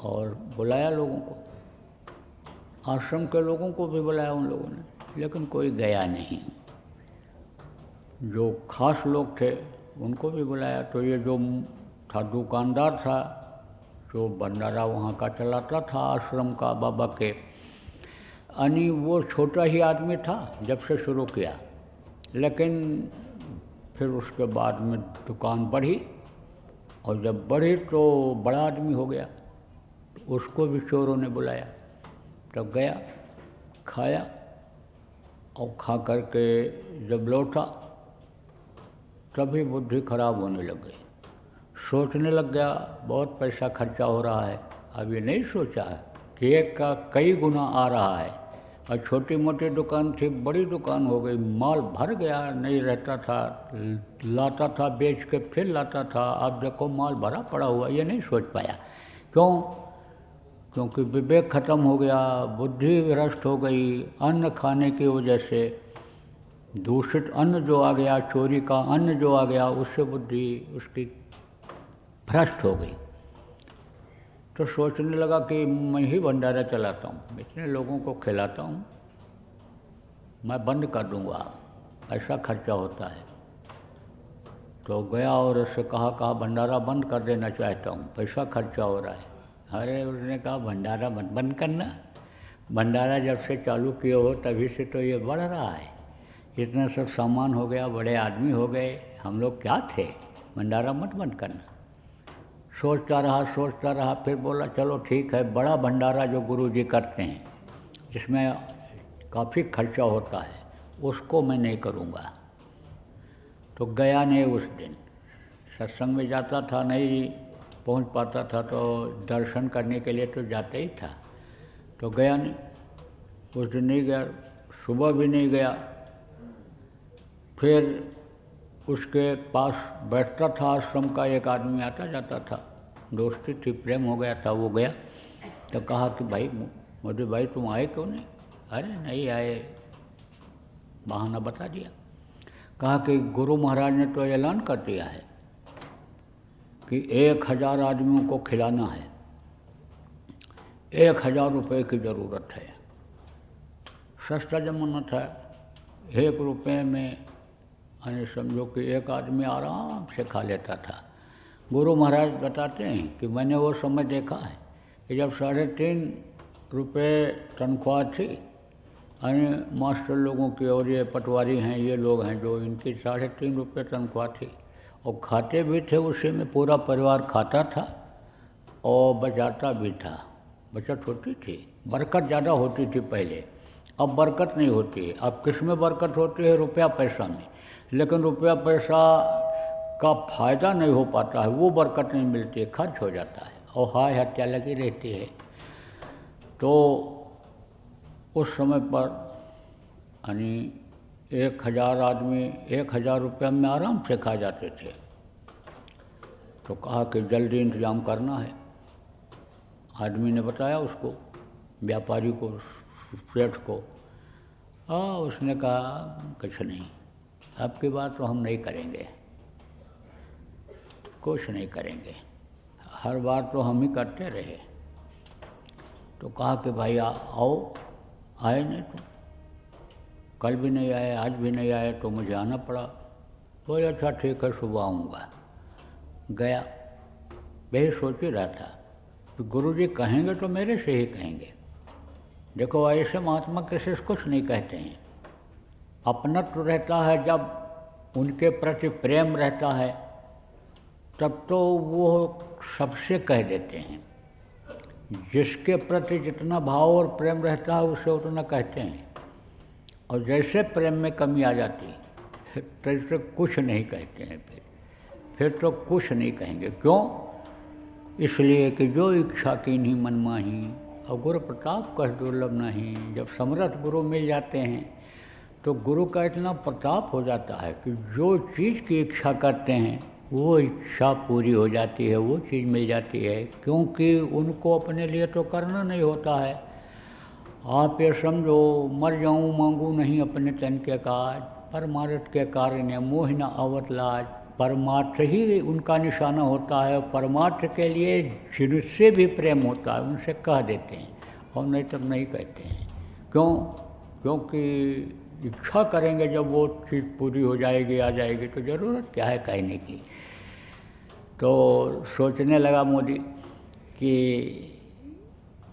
और बुलाया लोगों को, आश्रम के लोगों को भी बुलाया उन लोगों ने, लेकिन कोई गया नहीं। जो खास लोग थे उनको भी बुलाया। तो ये जो था दुकानदार था, जो भंडारा वहाँ का चलाता था आश्रम का बाबा के, यानी वो छोटा ही आदमी था जब से शुरू किया, लेकिन फिर उसके बाद में दुकान बढ़ी, और जब बढ़ी तो बड़ा आदमी हो गया। तो उसको भी चोरों ने बुलाया, तब गया, खाया, और खा करके जब लौटा तभी बुद्धि खराब होने लग गई। सोचने लग गया बहुत पैसा खर्चा हो रहा है। अब ये नहीं सोचा है कि एक का कई गुना आ रहा है, और छोटी मोटी दुकान थी, बड़ी दुकान हो गई, माल भर गया, नहीं रहता था, लाता था बेच के फिर लाता था, अब देखो माल भरा पड़ा हुआ। ये नहीं सोच पाया। क्यों? क्योंकि विवेक खत्म हो गया, बुद्धि भ्रष्ट हो गई। अन्न खाने की वजह से दूषित अन्न जो आ गया, चोरी का अन्न जो आ गया, उससे बुद्धि उसकी भ्रष्ट हो गई। तो सोचने लगा कि मैं ही भंडारा चलाता हूँ, इतने लोगों को खिलाता हूँ, मैं बंद कर दूँगा, ऐसा खर्चा होता है। तो गया और उससे कहा भंडारा बंद कर देना चाहता हूँ, पैसा खर्चा हो रहा है। अरे उसने कहा भंडारा मत बंद करना, भंडारा जब से चालू किए हो तभी से तो ये बढ़ रहा है, इतना सब सामान हो गया, बड़े आदमी हो गए, हम लोग क्या थे, भंडारा मत बंद करना। सोचता रहा, फिर बोला चलो ठीक है, बड़ा भंडारा जो गुरुजी करते हैं जिसमें काफ़ी खर्चा होता है, उसको मैं नहीं करूँगा। तो गया नहीं उस दिन। सत्संग में जाता था, नहीं पहुंच पाता था, तो दर्शन करने के लिए तो जाते ही था, तो गया नहीं। उस दिन नहीं गया, सुबह भी नहीं गया। फिर उसके पास बैठता था आश्रम का एक आदमी, आता जाता था, दोस्ती थी, प्रेम हो गया था। वो गया तो कहा कि भाई मोदी भाई तुम आए क्यों नहीं? अरे नहीं आए, बहाना बता दिया। कहा कि गुरु महाराज ने तो ऐलान कर दिया है कि 1000 आदमियों को खिलाना है, 1000 रुपये की ज़रूरत है। सस्ता जमाना था, 1 रुपये में यानी समझो कि एक आदमी आराम से खा लेता था। गुरु महाराज बताते हैं कि मैंने वो समय देखा है कि जब 3.5 रुपये तनख्वाह थी, यानी मास्टर लोगों की, और ये पटवारी हैं, ये लोग हैं जो, इनकी 3.5 रुपये तनख्वाह थी, और खाते भी थे उसी में, पूरा परिवार खाता था और बचाता भी था। बचत होती थी, बरकत ज़्यादा होती थी पहले, अब बरकत नहीं होती। अब किस में बरकत होती है? रुपया पैसा में। लेकिन रुपया पैसा का फ़ायदा नहीं हो पाता है, वो बरकत नहीं मिलती है, खर्च हो जाता है और हाय हत्या लगी रहती है। तो उस समय पर यानी 1000 आदमी 1000 रुपये में आराम से खा जाते थे। तो कहा कि जल्दी इंतजाम करना है। आदमी ने बताया उसको, व्यापारी को, सेठ को। उसने कहा कुछ नहीं, आपकी बात तो हम नहीं करेंगे, कुछ नहीं करेंगे, हर बार तो हम ही करते रहे। तो कहा कि भाई आओ। आए नहीं, तो कल भी नहीं आए, आज भी नहीं आए, तो मुझे आना पड़ा। बोले अच्छा ठीक है, सुबह आऊँगा। गया, वही सोच ही रहा था कि गुरुजी कहेंगे तो मेरे से ही कहेंगे। देखो ऐसे महात्मा किसी से कुछ नहीं कहते हैं। अपनत्व रहता है, जब उनके प्रति प्रेम रहता है तब तो वो सबसे कह देते हैं। जिसके प्रति जितना भाव और प्रेम रहता है उसे उतना कहते हैं, और जैसे प्रेम में कमी आ जाती है तैसे कुछ नहीं कहते हैं। फिर तो कुछ नहीं कहेंगे। क्यों? इसलिए कि जो इच्छा कीन्ही मन माही, और गुरु प्रताप कह दुर्लभ नहीं। जब समर्थ गुरु मिल जाते हैं तो गुरु का इतना प्रताप हो जाता है कि जो चीज़ की इच्छा करते हैं वो इच्छा पूरी हो जाती है, वो चीज़ मिल जाती है। क्योंकि उनको अपने लिए तो करना नहीं होता है। आप ये समझो, मर जाऊँ मांगू नहीं अपने तन के काज, परमार्थ के कार्य ने मोह न आवत लाज। परमार्थ ही उनका निशाना होता है। परमार्थ के लिए जिनसे भी प्रेम होता है उनसे कह देते हैं, और नहीं तब नहीं कहते हैं। क्यों? क्योंकि इच्छा करेंगे जब वो चीज़ पूरी हो जाएगी, आ जाएगी, तो ज़रूरत क्या है कहने की। तो सोचने लगा मोदी कि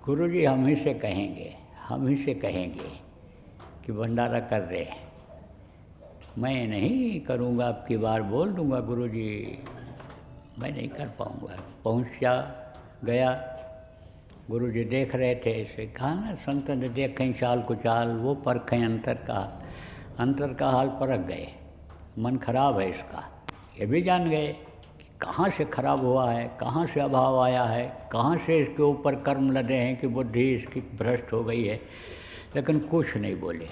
गुरुजी हम ही से कहेंगे, हम ही से कहेंगे कि भंडारा कर रहे हैं। मैं नहीं करूँगा, अब की बार बोल दूँगा गुरुजी मैं नहीं कर पाऊँगा। पहुँचा, गया, गुरुजी देख रहे थे। ऐसे कहा ना, संत ने देखें चाल कुचाल, वो परखें अंतर का हाल परख गए। मन खराब है इसका, ये भी जान गए कि कहाँ से खराब हुआ है, कहाँ से अभाव आया है, कहाँ से इसके ऊपर कर्म लदे हैं कि बुद्धि इसकी भ्रष्ट हो गई है। लेकिन कुछ नहीं बोले।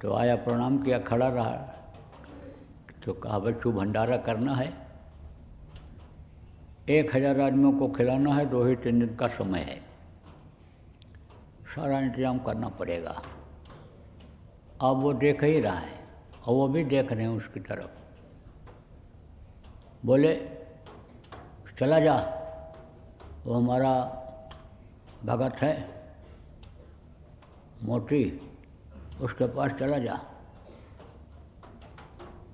तो आया, प्रणाम किया, खड़ा रहा। तो कहा बच्चू भंडारा करना है, 1000 आदमियों को खिलाना है, 2 ही 3 दिन का समय है, सारा इंतजाम करना पड़ेगा। अब वो देख ही रहा है और वो भी देख रहे हैं उसकी तरफ। बोले चला जा, वो हमारा भगत है मोती, उसके पास चला जा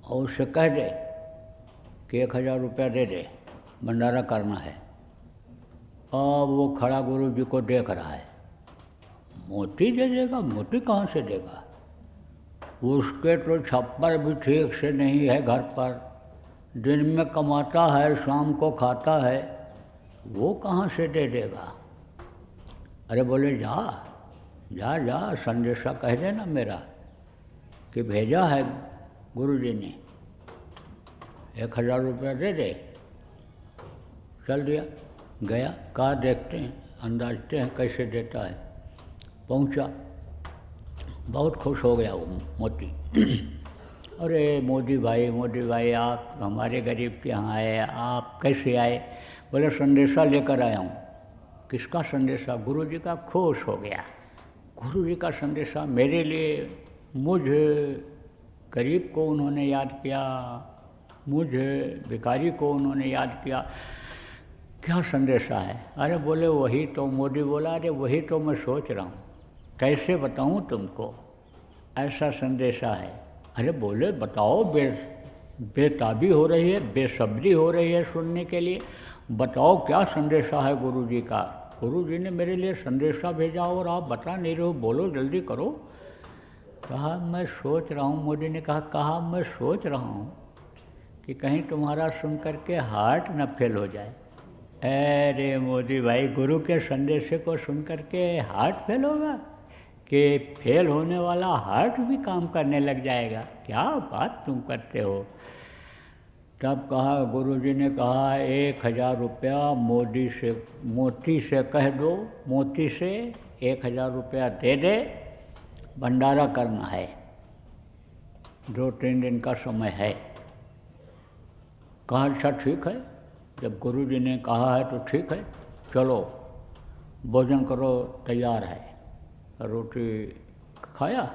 और उससे कह दे कि 1000 रुपया दे दे, भंडारा करना है। अब वो खड़ा गुरु जी को देख रहा है। मोती दे देगा? मोती कहाँ से देगा? उसके तो छप्पर भी ठीक से नहीं है घर पर, दिन में कमाता है, शाम को खाता है, वो कहाँ से दे देगा? अरे बोले जा जा जा, संदेशा कह देना मेरा कि भेजा है गुरुजी ने 1000 रुपया दे दे। चल दिया, गया, कहा देखते हैं, अंदाजते हैं कैसे देता है। पहुंचा, बहुत खुश हो गया वो मोती। अरे मोदी भाई आप हमारे गरीब के यहाँ आए, आप कैसे आए? बोले संदेशा लेकर आया हूँ। किसका संदेशा? गुरुजी का। खुश हो गया, गुरुजी का संदेशा मेरे लिए, मुझे गरीब को उन्होंने याद किया, मुझे भिखारी को उन्होंने याद किया, क्या संदेशा है? अरे बोले वही तो। मोदी बोला अरे वही तो मैं सोच रहा हूँ, कैसे बताऊँ तुमको, ऐसा संदेशा है। अरे बोले बताओ, बेताबी हो रही है, बेसब्री हो रही है सुनने के लिए, बताओ क्या संदेशा है गुरुजी का। गुरुजी ने मेरे लिए संदेशा भेजा और आप बता नहीं रहे हो, बोलो जल्दी करो। कहा मैं सोच रहा हूँ। मोदी ने कहा मैं सोच रहा हूँ कि कहीं तुम्हारा सुन करके हार्ट न फेल हो जाए। अरे मोदी भाई, गुरु के संदेश को सुन करके हार्ट फेल होगा कि फेल होने वाला हार्ट भी काम करने लग जाएगा? क्या बात तुम करते हो। तब कहा, गुरुजी ने कहा 1000 रुपया मोती से कह दो, मोती से 1000 रुपया दे दे, भंडारा करना है, 2-3 दिन का समय है। कहा अच्छा ठीक है, जब गुरुजी ने कहा है तो ठीक है, चलो भोजन करो, तैयार है। रोटी खाया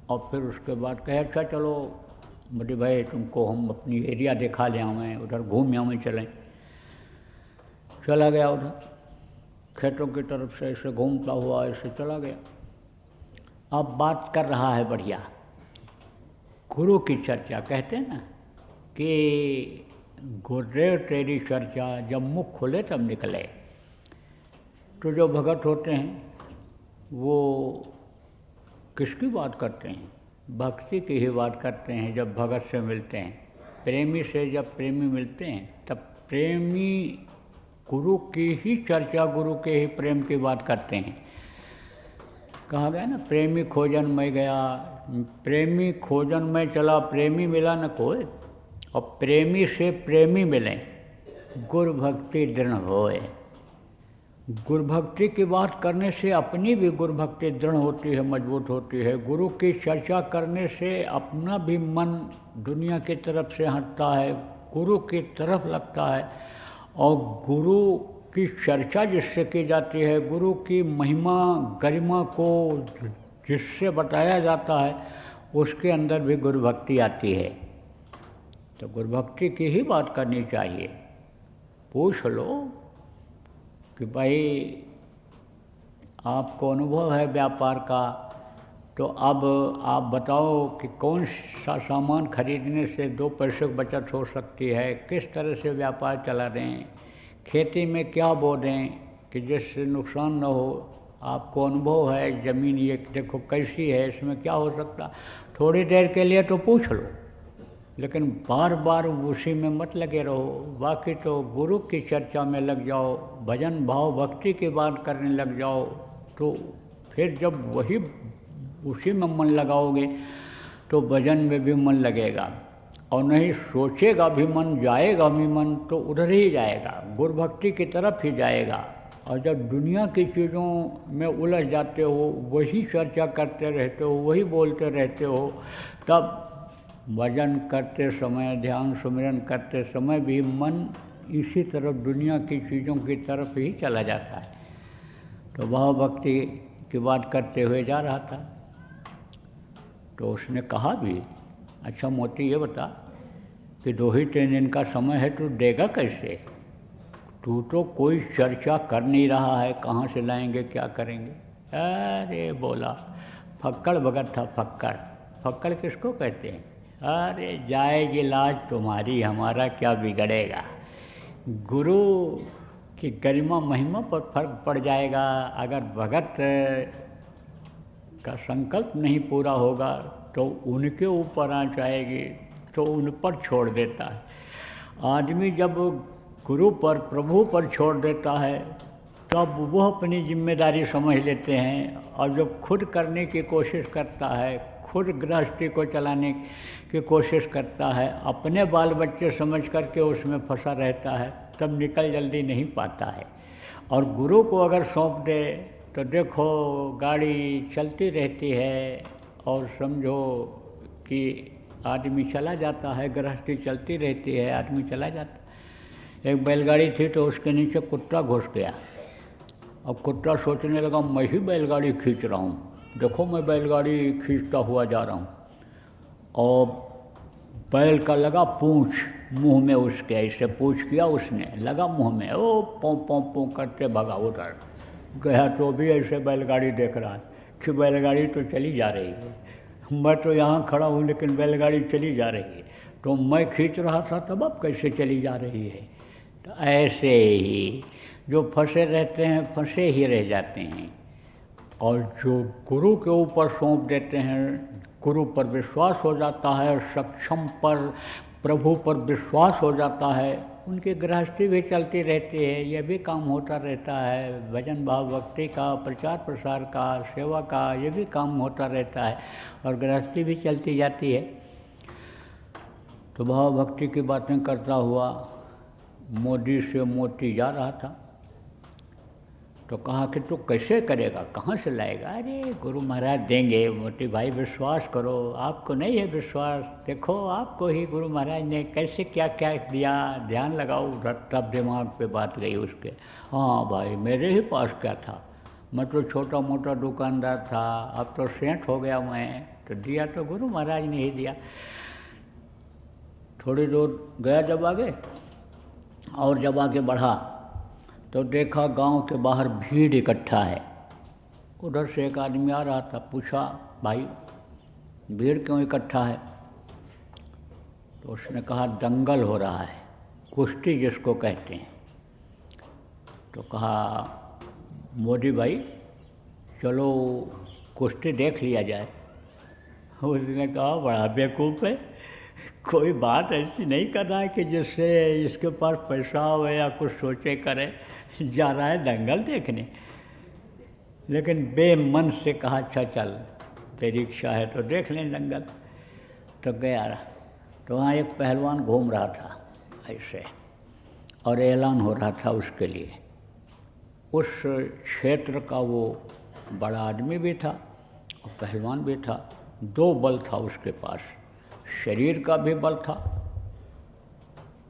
और फिर उसके बाद कहे अच्छा चलो मोदी भाई तुमको हम अपनी एरिया दिखा ले आवें, उधर घूम आवें, चलें। चला गया उधर खेतों की तरफ से, ऐसे घूमता हुआ ऐसे चला गया। अब बात कर रहा है बढ़िया, गुरु की चर्चा। कहते हैं ना कि गुरुदेव तेरी चर्चा, जब मुख खोले तब निकले। तो जो भगत होते हैं वो किसकी बात करते हैं? भक्ति की ही बात करते हैं। जब भगत से मिलते हैं, प्रेमी से जब प्रेमी मिलते हैं, तब प्रेमी गुरु की ही चर्चा, गुरु के ही प्रेम की बात करते हैं। कहा गया ना, प्रेमी खोजन में गया, प्रेमी खोजन में चला, प्रेमी मिला न कोई। और प्रेमी से प्रेमी मिले, गुरु भक्ति दृढ़ होए। गुरु भक्ति की बात करने से अपनी भी गुरु भक्ति दृढ़ होती है, मजबूत होती है। गुरु की चर्चा करने से अपना भी मन दुनिया की तरफ से हटता है, गुरु की तरफ लगता है। और गुरु की चर्चा जिससे की जाती है, गुरु की महिमा गरिमा को जिससे बताया जाता है, उसके अंदर भी गुरु भक्ति आती है। तो गुरु भक्ति की ही बात करनी चाहिए। पूछ लो कि भाई आपको अनुभव है व्यापार का, तो अब आप बताओ कि कौन सा सामान खरीदने से 2 पैसे की बचत हो सकती है, किस तरह से व्यापार चला दें, खेती में क्या बो दें कि जिससे नुकसान न हो। आपको अनुभव है, ज़मीन ये देखो कैसी है, इसमें क्या हो सकता। थोड़ी देर के लिए तो पूछ लो, लेकिन बार बार उसी में मत लगे रहो। बाकी तो गुरु की चर्चा में लग जाओ, भजन भाव भक्ति की बात करने लग जाओ, तो फिर जब वही उसी में मन लगाओगे तो भजन में भी मन लगेगा, और नहीं सोचेगा भी मन, जाएगा भी मन तो उधर ही जाएगा, गुरु भक्ति की तरफ ही जाएगा। और जब दुनिया की चीज़ों में उलझ जाते हो, वही चर्चा करते रहते हो, वही बोलते रहते हो, तब भजन करते समय, ध्यान सुमिरन करते समय भी मन इसी तरफ, दुनिया की चीज़ों की तरफ ही चला जाता है। तो भाव भक्ति की बात करते हुए जा रहा था, तो उसने कहा भी, अच्छा मोती ये बता कि 2-3 दिन का समय है, तू देगा कैसे? तू तो कोई चर्चा कर नहीं रहा है, कहाँ से लाएंगे, क्या करेंगे? अरे बोला, फक्कड़ भगत था, फक्कड़। फक्कड़ किसको कहते हैं? अरे जाएगी लाज तुम्हारी, हमारा क्या बिगड़ेगा। गुरु की गरिमा महिमा पर फर्क पड़ जाएगा। अगर भगत का संकल्प नहीं पूरा होगा तो उनके ऊपर आ जाएगी, तो उन पर छोड़ देता है। आदमी जब गुरु पर, प्रभु पर छोड़ देता है, तब वह अपनी जिम्मेदारी समझ लेते हैं, और जब खुद करने की कोशिश करता है, उस गृहस्थी को चलाने की कोशिश करता है, अपने बाल बच्चे समझ करके उसमें फंसा रहता है, तब निकल जल्दी नहीं पाता है। और गुरु को अगर सौंप दे तो देखो गाड़ी चलती रहती है और समझो कि आदमी चला जाता है, गृहस्थी चलती रहती है, आदमी चला जाता है। एक बैलगाड़ी थी तो उसके नीचे कुत्ता घुस गया। अब कुत्ता सोचने लगा मैं ही बैलगाड़ी खींच रहा हूँ, देखो मैं बैलगाड़ी खींचता हुआ जा रहा हूँ। और बैल का लगा पूँछ मुंह में उसके, ऐसे पूँछ किया उसने, लगा मुंह में, ओ पों पों पों करते भगा उधर गया। तो भी ऐसे बैलगाड़ी देख रहा है कि बैलगाड़ी तो चली जा रही है, मैं तो यहाँ खड़ा हूँ लेकिन बैलगाड़ी चली जा रही है, तो मैं खींच रहा था तब अब कैसे चली जा रही है। तो ऐसे ही जो फंसे रहते हैं फंसे ही रह जाते हैं, और जो गुरु के ऊपर सौंप देते हैं, गुरु पर विश्वास हो जाता है, सक्षम पर, प्रभु पर विश्वास हो जाता है, उनकी गृहस्थी भी चलती रहती है, यह भी काम होता रहता है, भजन भाव भक्ति का, प्रचार प्रसार का, सेवा का, ये भी काम होता रहता है और गृहस्थी भी चलती जाती है। तो भाव भक्ति की बातें करता हुआ मोदी से मोती जा रहा था, तो कहा कि तू कैसे करेगा, कहाँ से लाएगा। अरे गुरु महाराज देंगे, मोती भाई विश्वास करो, आपको नहीं है विश्वास, देखो आपको ही गुरु महाराज ने कैसे क्या क्या दिया, ध्यान लगाओ उधर। तब दिमाग पे बात गई उसके, हाँ भाई मेरे ही पास क्या था, मैं तो छोटा मोटा दुकानदार था, अब तो सेठ हो गया मैं, तो दिया तो गुरु महाराज ने ही दिया। थोड़ी दूर गया जब आगे, और जब आगे बढ़ा तो देखा गांव के बाहर भीड़ इकट्ठा है। उधर से एक आदमी आ रहा था, पूछा भाई भीड़ क्यों इकट्ठा है। तो उसने कहा दंगल हो रहा है, कुश्ती जिसको कहते हैं। तो कहा मोदी भाई चलो कुश्ती देख लिया जाए। उसने कहा बड़ा बेवकूफ़ है, कोई बात ऐसी नहीं कर रहा है कि जिससे इसके पास पैसा हो या कुछ सोचे करे, जा रहा है दंगल देखने। लेकिन बेमन से कहा अच्छा चल तेरी इच्छा है तो देख लें दंगल। तो गया, तो वहाँ एक पहलवान घूम रहा था ऐसे, और ऐलान हो रहा था उसके लिए। उस क्षेत्र का वो बड़ा आदमी भी था और पहलवान भी था, दो बल था उसके पास, शरीर का भी बल था।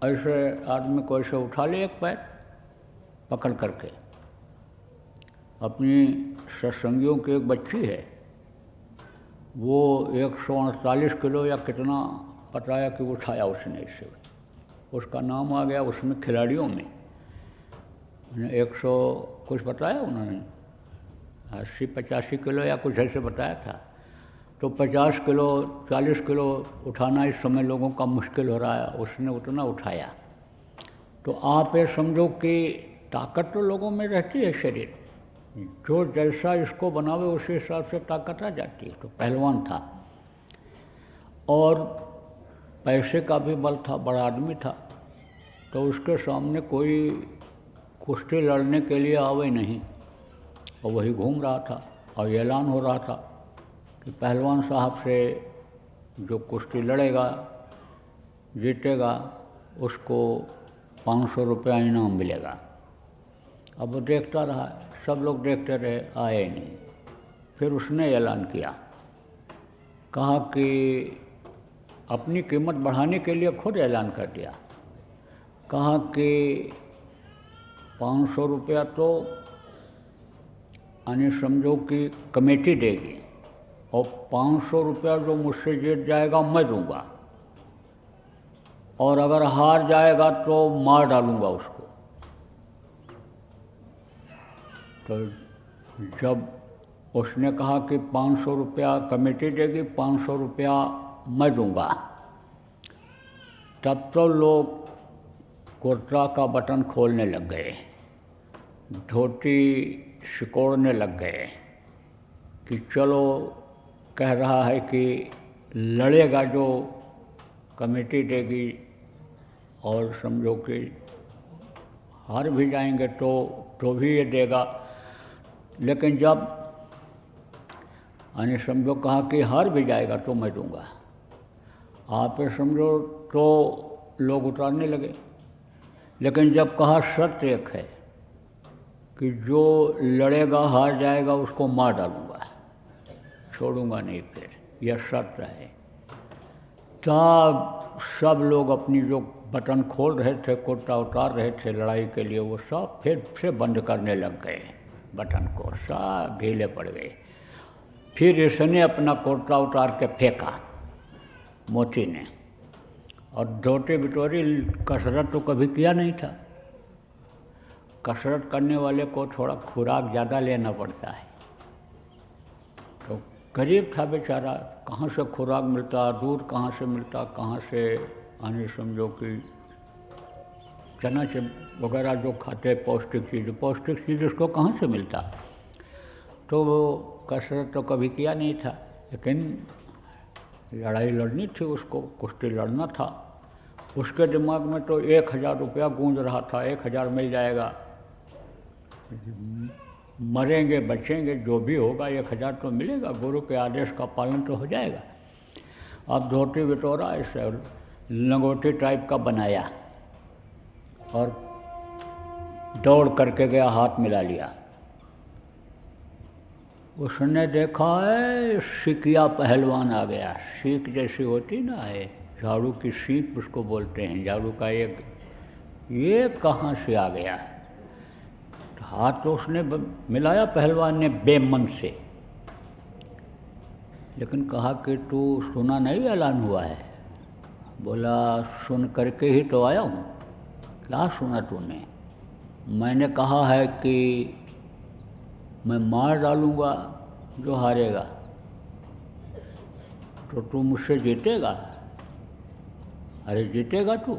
ऐसे आदमी को ऐसे उठा ले एक पैर पकड़ करके। अपनी सत्संगियों की एक बच्ची है, वो 148 किलो या कितना बताया कि उठाया उसने, इससे उसका नाम आ गया उसमें खिलाड़ियों में। 100 कुछ बताया उन्होंने, 80-85 किलो या कुछ ऐसे बताया था। तो 50 किलो 40 किलो उठाना इस समय लोगों का मुश्किल हो रहा है, उसने उतना उठाया। तो आप ये समझो कि ताकत तो लोगों में रहती है, शरीर जो जैसा इसको बनावे उसी हिसाब से ताकत आ जाती है। तो पहलवान था और पैसे का भी बल था, बड़ा आदमी था। तो उसके सामने कोई कुश्ती लड़ने के लिए आवे नहीं, और वही घूम रहा था और ऐलान हो रहा था कि पहलवान साहब से जो कुश्ती लड़ेगा जीतेगा उसको 500 रुपया इनाम मिलेगा। अब वो देखता रहा, सब लोग देखते रहे, आए नहीं। फिर उसने ऐलान किया, कहा कि अपनी कीमत बढ़ाने के लिए खुद ऐलान कर दिया, कहा कि 500 रुपया तो यानी समझो कि कमेटी देगी, और 500 रुपया जो मुझसे जीत जाएगा मैं दूंगा, और अगर हार जाएगा तो मार डालूंगा उसको। तो जब उसने कहा कि 500 रुपया कमेटी देगी, 500 रुपया मैं दूंगा, तब तो लोग कुर्ता का बटन खोलने लग गए, धोती सिकोड़ने लग गए कि चलो, कह रहा है कि लड़ेगा जो कमेटी देगी, और समझो कि हार भी जाएंगे तो भी ये देगा। लेकिन जब यानी समझो कहा कि हार भी जाएगा तो मैं दूंगा। आप समझो तो लोग उतारने लगे। लेकिन जब कहा शर्त एक है कि जो लड़ेगा हार जाएगा उसको मार डालूंगा, छोड़ूंगा नहीं, फिर यह शर्त है। तब सब लोग अपनी जो बटन खोल रहे थे, कुर्ता उतार रहे थे लड़ाई के लिए, वो सब फिर से बंद करने लग गए बटन को, सब ढीले पड़ गए। फिर इसने अपना कुर्ता उतार के फेंका मोती ने, और धोती बिटोरी कसरत तो कभी किया नहीं था। कसरत करने वाले को थोड़ा खुराक ज़्यादा लेना पड़ता है, तो गरीब था बेचारा, कहाँ से खुराक मिलता, दूध कहाँ से मिलता, कहाँ से आने समझो कि चना से वगैरह जो खाते पौष्टिक चीज़ उसको कहाँ से मिलता। तो वो कसरत तो कभी किया नहीं था, लेकिन लड़ाई लड़नी थी उसको, कुश्ती लड़ना था। उसके दिमाग में तो 1000 रुपया गूंज रहा था, 1000 मिल जाएगा, मरेंगे बचेंगे जो भी होगा 1000 तो मिलेगा, गुरु के आदेश का पालन तो हो जाएगा। अब धोती बिटोरा ऐसे लंगोटी टाइप का बनाया और दौड़ करके गया, हाथ मिला लिया। उसने देखा है सिकिया पहलवान आ गया, सीख जैसी होती ना है, झाड़ू की सीख उसको बोलते हैं, झाड़ू का एक, ये कहाँ से आ गया। तो हाथ तो उसने मिलाया पहलवान ने बेमन से, लेकिन कहा कि तू सुना नहीं ऐलान हुआ है। बोला सुन करके ही तो आया हूँ। क्या सुना तूने? मैंने कहा है कि मैं मार डालूंगा जो हारेगा, तो तू मुझसे जीतेगा। अरे जीतेगा तू?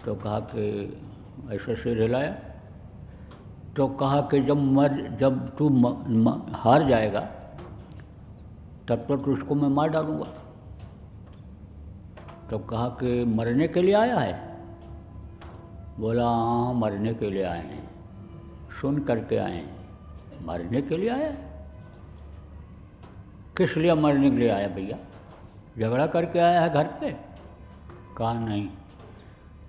तो कहा कि ऐसे सिर हिलाया। तो कहा कि जब तू हार जाएगा तब तो तुझको मैं मार डालूंगा। तो कहा कि मरने के लिए आया है? बोला हाँ मरने के लिए आए हैं, सुन करके आए हैं। मरने के लिए आया? किस लिए मरने के लिए आया भैया? झगड़ा करके आया है घर पे? कहा नहीं।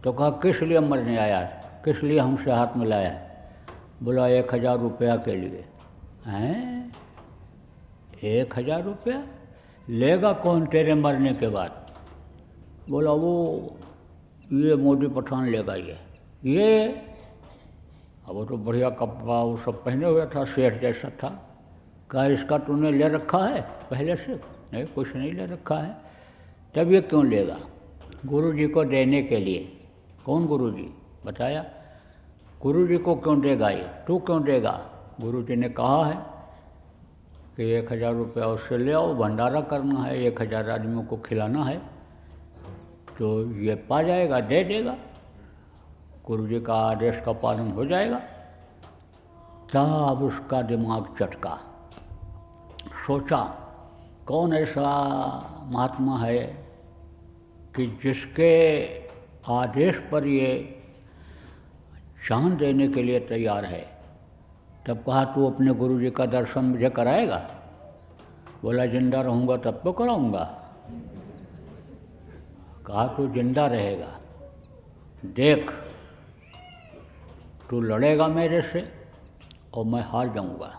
तो कहा किस लिए मरने आया है, किस लिए हमसे हाथ मिलाया है? बोला 1000 रुपया के लिए। हैं 1000 रुपया लेगा कौन तेरे मरने के बाद? बोला वो ये मोदी पठान लेगा। ये अब वो तो बढ़िया कपड़ा वो सब पहने हुए था, शेर जैसा था। कहा इसका तूने ले रखा है पहले से? नहीं कुछ नहीं ले रखा है। तब ये क्यों लेगा? गुरुजी को देने के लिए। कौन गुरुजी? बताया। गुरुजी को क्यों देगा ये, तू क्यों देगा? गुरुजी ने कहा है कि 1000 रुपया उससे ले आओ, भंडारा करना है, 1000 आदमियों को खिलाना है, तो ये पा जाएगा, दे देगा, गुरुजी का आदेश का पालन हो जाएगा। तब उसका दिमाग चटका, सोचा कौन ऐसा महात्मा है कि जिसके आदेश पर ये जान देने के लिए तैयार है। तब कहा तू अपने गुरुजी का दर्शन मुझे कराएगा? बोला जिंदा रहूँगा तब तो कराऊँगा। कहा तू जिंदा रहेगा, देख तू लड़ेगा मेरे से और मैं हार जाऊँगा,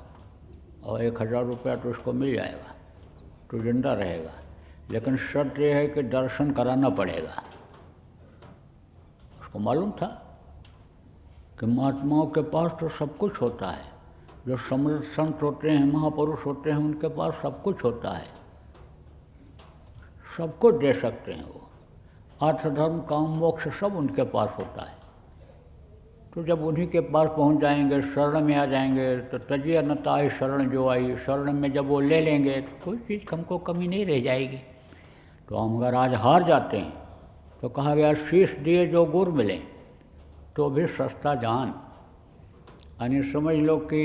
और 1000 रुपया तो उसको मिल जाएगा, तू जिंदा रहेगा, लेकिन शर्त यह है कि दर्शन कराना पड़ेगा। उसको मालूम था कि महात्माओं के पास तो सब कुछ होता है, जो समर्थ संत होते हैं, महापुरुष होते हैं, उनके पास सब कुछ होता है, सब कुछ दे सकते हैं वो, अर्थ धर्म काम मोक्ष सब उनके पास होता है। तो जब उन्हीं के पास पहुंच जाएंगे, शरण में आ जाएंगे, तो तजिया नताई शरण जो आई, शरण में जब वो ले लेंगे तो कोई चीज़ हमको कमी नहीं रह जाएगी। तो हम अगर आज हार जाते हैं तो कहा गया शीश दिए जो गुर मिले तो भी सस्ता जान। यानी समझ लो कि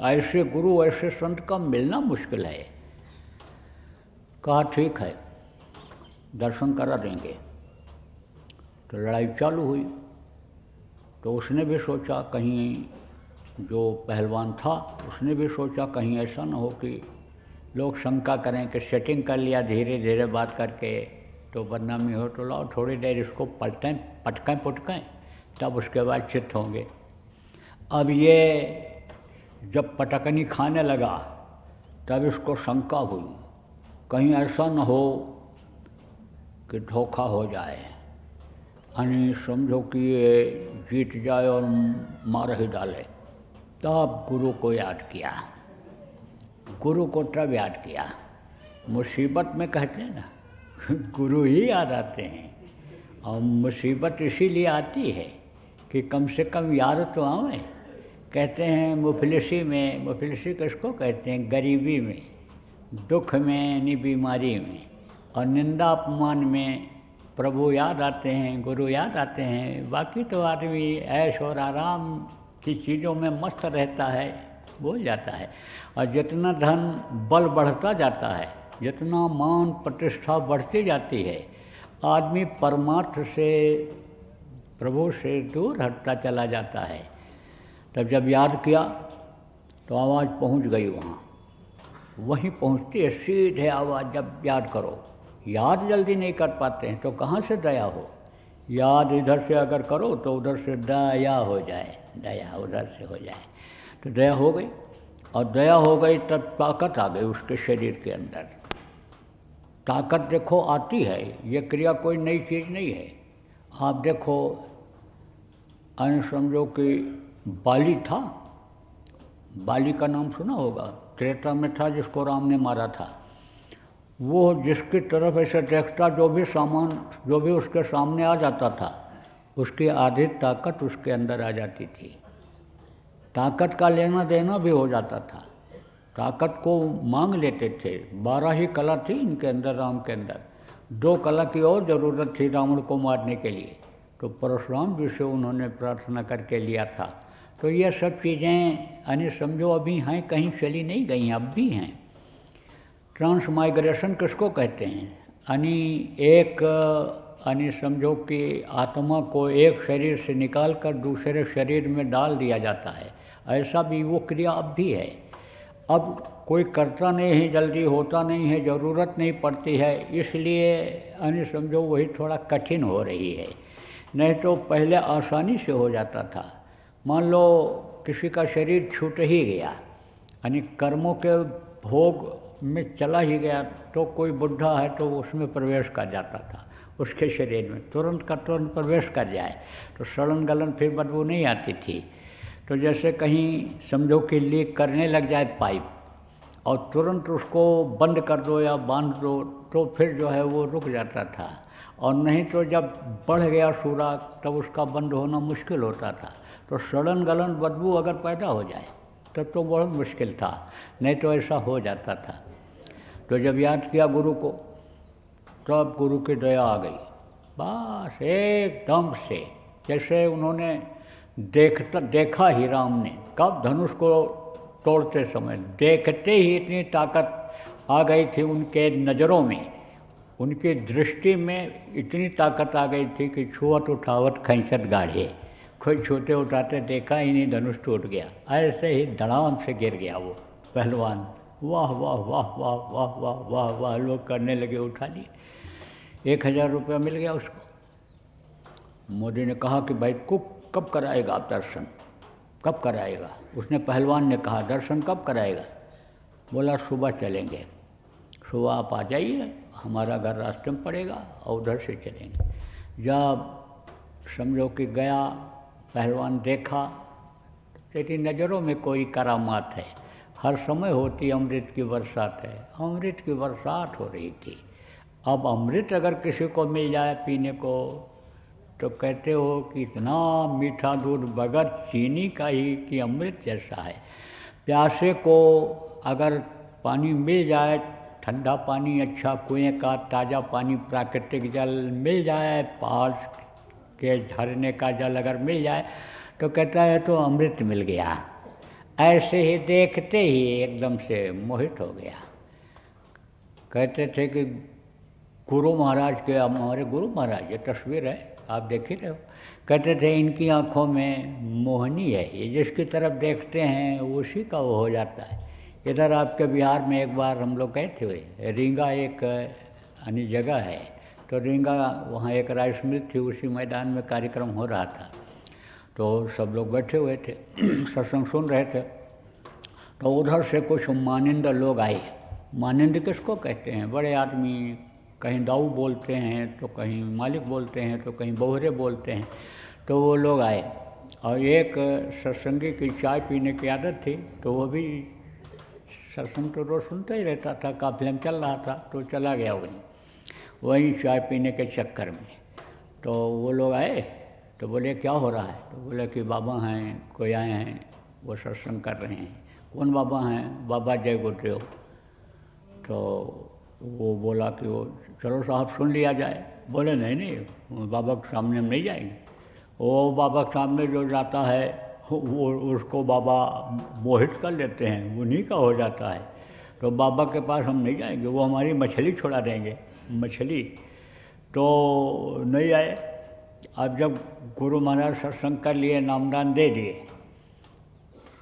ऐसे गुरु ऐसे संत का मिलना मुश्किल है। कहा ठीक है दर्शन करा देंगे। तो लड़ाई चालू हुई। तो उसने भी सोचा कहीं जो पहलवान था उसने भी सोचा कहीं ऐसा न हो कि लोग शंका करें कि सेटिंग कर लिया धीरे धीरे बात करके तो बदनामी हो, तो लाओ थोड़ी देर इसको पटकें पुटकें, तब उसके बाद चित्त होंगे। अब ये जब पटकनी खाने लगा तब इसको शंका हुई कहीं ऐसा न हो कि धोखा हो जाए, यानी समझो कि ये जीत जाए और मार ही डाले। तब गुरु को याद किया, गुरु को तब याद किया। मुसीबत में कहते हैं ना गुरु ही याद आते हैं, और मुसीबत इसीलिए आती है कि कम से कम याद तो आवे। कहते हैं मुफलिसी में, मुफलिसी किसको कहते हैं? गरीबी में, दुख में यानी बीमारी में, और निंदा अपमान में प्रभु याद आते हैं, गुरु याद आते हैं। बाकी तो आदमी ऐश और आराम की चीज़ों में मस्त रहता है, भूल जाता है। और जितना धन बल बढ़ता जाता है, जितना मान प्रतिष्ठा बढ़ती जाती है, आदमी परमार्थ से, प्रभु से दूर हटता चला जाता है। तब जब याद किया तो आवाज़ पहुंच गई वहाँ, वहीं पहुंचती है सीधे आवाज़। जब याद करो, याद जल्दी नहीं कर पाते हैं तो कहाँ से दया हो? याद इधर से अगर करो तो उधर से दया हो जाए, दया उधर से हो जाए। तो दया हो गई, और दया हो गई तब ताकत आ गई उसके शरीर के अंदर। ताकत देखो आती है, ये क्रिया कोई नई चीज़ नहीं है। आप देखो, अन समझो कि बाली था, बाली का नाम सुना होगा, त्रेता में था जिसको राम ने मारा था। वो जिसकी तरफ ऐसे देखता, जो भी सामान, जो भी उसके सामने आ जाता था, उसकी आधी ताकत उसके अंदर आ जाती थी। ताकत का लेना देना भी हो जाता था, ताकत को मांग लेते थे। 12 ही कला थी इनके अंदर, राम के अंदर 2 कला की और ज़रूरत थी रावण को मारने के लिए, तो परशुराम जी से उन्होंने प्रार्थना करके लिया था। तो ये सब चीज़ें यानी समझो अभी हैं, कहीं चली नहीं गई, अब भी हैं। ट्रांसमाइग्रेशन किसको कहते हैं? यानी एक, यानी समझो कि आत्मा को एक शरीर से निकाल कर दूसरे शरीर में डाल दिया जाता है, ऐसा भी वो क्रिया अब भी है। अब कोई करता नहीं है, जल्दी होता नहीं है, ज़रूरत नहीं पड़ती है, इसलिए यानी समझो वही थोड़ा कठिन हो रही है। नहीं तो पहले आसानी से हो जाता था। मान लो किसी का शरीर छूट ही गया, यानी कर्मों के भोग में चला ही गया, तो कोई बुढ़ा है तो उसमें प्रवेश कर जाता था, उसके शरीर में तुरंत का तुरंत प्रवेश कर जाए तो सड़न गलन फिर बदबू नहीं आती थी। तो जैसे कहीं समझो कि लीक करने लग जाए पाइप, और तुरंत उसको बंद कर दो या बांध दो, तो फिर जो है वो रुक जाता था। और नहीं तो जब बढ़ गया सुराख तब उसका बंद होना मुश्किल होता था। तो सड़न गलन बदबू अगर पैदा हो जाए तब तो बहुत मुश्किल था, नहीं तो ऐसा हो जाता था। तो जब याद किया गुरु को, तब गुरु की दया आ गई, बस एकदम से। जैसे उन्होंने देखा ही राम ने, कब? धनुष को तोड़ते समय, देखते ही इतनी ताकत आ गई थी उनके नज़रों में, उनकी दृष्टि में इतनी ताकत आ गई थी कि छुअत उठावत खैंचत गाढ़े, कोई छोटे उठाते देखा ही नहीं, धनुष टूट गया। ऐसे ही धड़ाम से गिर गया वो पहलवान। वाह वाह वाह वाह वाह वाह वाह वाह लोग करने लगे, उठा लिए। 1000 रुपया मिल गया उसको। मोदी ने कहा कि भाई कब कराएगा आप दर्शन, कब कराएगा? उसने, पहलवान ने कहा दर्शन कब कराएगा? बोला सुबह चलेंगे, सुबह आप आ जाइए, हमारा घर रास्ते में पड़ेगा और उधर से चलेंगे। जब समझो कि गया, पहलवान देखा, तेरी नज़रों में कोई करामात है, हर समय होती अमृत की बरसात है। अमृत की बरसात हो रही थी। अब अमृत अगर किसी को मिल जाए पीने को, तो कहते हो कि इतना मीठा दूध बगैर चीनी का ही कि अमृत जैसा है। प्यासे को अगर पानी मिल जाए, ठंडा पानी, अच्छा कुएं का ताज़ा पानी, प्राकृतिक जल मिल जाए, पहाड़ के झरने का जल अगर मिल जाए, तो कहता है तो अमृत मिल गया। ऐसे ही देखते ही एकदम से मोहित हो गया। कहते थे कि गुरु महाराज के, हमारे गुरु महाराज, ये तस्वीर है आप देख ही रहे हो, कहते थे इनकी आँखों में मोहनी है, ये जिसकी तरफ देखते हैं उसी का वो हो जाता है। इधर आपके बिहार में एक बार हम लोग गए थे, रींगा एक यानी जगह है, तो रींगा वहाँ एक राइस मिल थी, उसी मैदान में कार्यक्रम हो रहा था। तो सब लोग बैठे हुए थे सत्संग सुन रहे थे। तो उधर से कुछ मानिंद लोग आए। मानिंद किसको कहते हैं? बड़े आदमी, कहीं दाऊ बोलते हैं तो कहीं मालिक बोलते हैं तो कहीं बहुरे बोलते हैं। तो वो लोग आए और एक सत्संगी की चाय पीने की आदत थी, तो वो भी सत्संग तो रोज़ सुनता ही रहता था, काफिले में चल रहा था तो चला गया वहीं चाय पीने के चक्कर में। तो वो लोग आए तो बोले क्या हो रहा है? तो बोले कि बाबा हैं, कोई आए हैं, वो सत्संग कर रहे हैं। कौन बाबा हैं? बाबा जय गुरुदेव। तो वो बोला कि वो चलो साहब सुन लिया जाए। बोले नहीं नहीं, बाबा के सामने हम नहीं जाएंगे। वो बाबा के सामने जो जाता है वो उसको बाबा मोहित कर लेते हैं, उन्हीं का हो जाता है। तो बाबा के पास हम नहीं जाएंगे, वो हमारी मछली छुड़ा देंगे, मछली। तो नहीं आए। अब जब गुरु महाराज सत्संग कर लिए, नामदान दे दिए,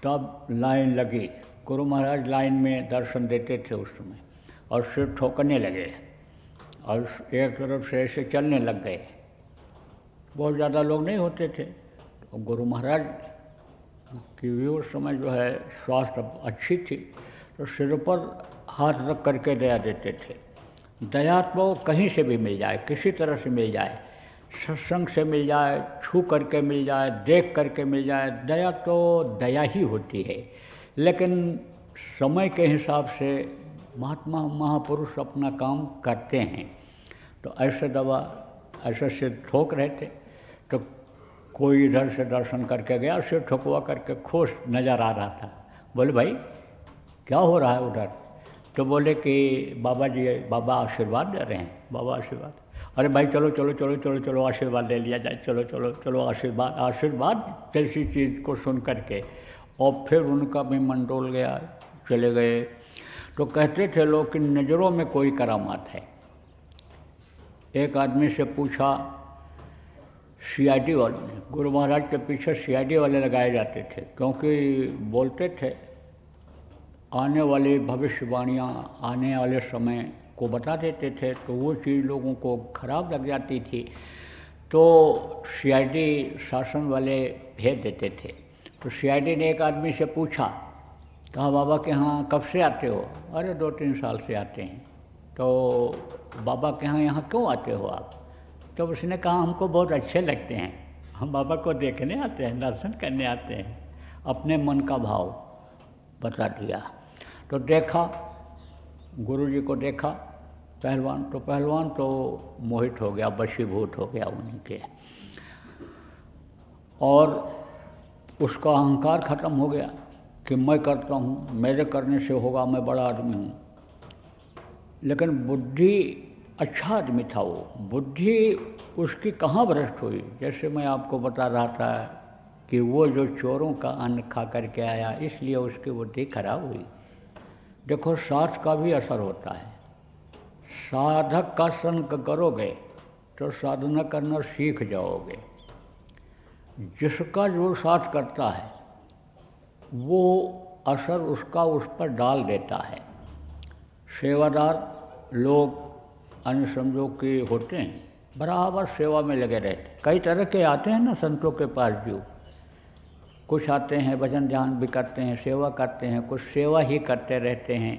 तब लाइन लगी। गुरु महाराज लाइन में दर्शन देते थे उस समय, और सिर ठोकने लगे और एक तरफ से ऐसे चलने लग गए। बहुत ज़्यादा लोग नहीं होते थे। तो गुरु महाराज की भी उस समय जो है स्वास्थ्य अच्छी थी, तो सिर पर हाथ रख करके दया देते थे। दया तो कहीं से भी मिल जाए, किसी तरह से मिल जाए, सत्संग से मिल जाए, छू करके मिल जाए, देख करके मिल जाए, दया तो दया ही होती है। लेकिन समय के हिसाब से महात्मा महापुरुष अपना काम करते हैं। तो ऐसे दवा ऐसे सिर ठोक रहे थे, तो कोई इधर से दर्शन करके गया, सिर ठोकवा करके खुश नज़र आ रहा था। बोले भाई क्या हो रहा है उधर? तो बोले कि बाबा जी, बाबा आशीर्वाद दे रहे हैं, बाबा आशीर्वाद। अरे भाई चलो चलो चलो चलो चलो आशीर्वाद ले लिया जाए, चलो चलो चलो आशीर्वाद। आशीर्वाद जैसी चीज़ को सुन करके और फिर उनका भी मन डोल गया, चले गए। तो कहते थे लोग कि नज़रों में कोई करामात है। एक आदमी से पूछा, सीआईडी वाले ने, गुरु महाराज के पीछे सीआईडी वाले लगाए जाते थे, क्योंकि बोलते थे आने वाली भविष्यवाणियाँ आने वाले समय को बता देते थे, तो वो चीज़ लोगों को खराब लग जाती थी, तो सीआईडी शासन वाले भेज देते थे। तो सीआईडी ने एक आदमी से पूछा, कहा बाबा के यहाँ कब से आते हो? अरे 2-3 साल से आते हैं। तो बाबा के यहाँ क्यों आते हो आप? तो उसने कहा हमको बहुत अच्छे लगते हैं, हम बाबा को देखने आते हैं, दर्शन करने आते हैं। अपने मन का भाव बता दिया। तो देखा, गुरुजी को देखा पहलवान, तो पहलवान तो मोहित हो गया, वशीभूत हो गया उनके, और उसका अहंकार खत्म हो गया कि मैं करता हूँ, मेरे करने से होगा, मैं बड़ा आदमी हूँ। लेकिन बुद्धि, अच्छा आदमी था वो, बुद्धि उसकी कहाँ भ्रष्ट हुई? जैसे मैं आपको बता रहा था कि वो जो चोरों का अन्न खा करके आया, इसलिए उसकी बुद्धि खराब हुई। देखो शास्त्र का भी असर होता है। साधक का संग करोगे तो साधना करना सीख जाओगे। जिसका जो साथ करता है वो असर उसका उस पर डाल देता है। सेवादार लोग अन्य समझो के होते हैं, बराबर सेवा में लगे रहते। कई तरह के आते हैं ना संतों के पास जो, कुछ आते हैं भजन ध्यान भी करते हैं, सेवा करते हैं, कुछ सेवा ही करते रहते हैं,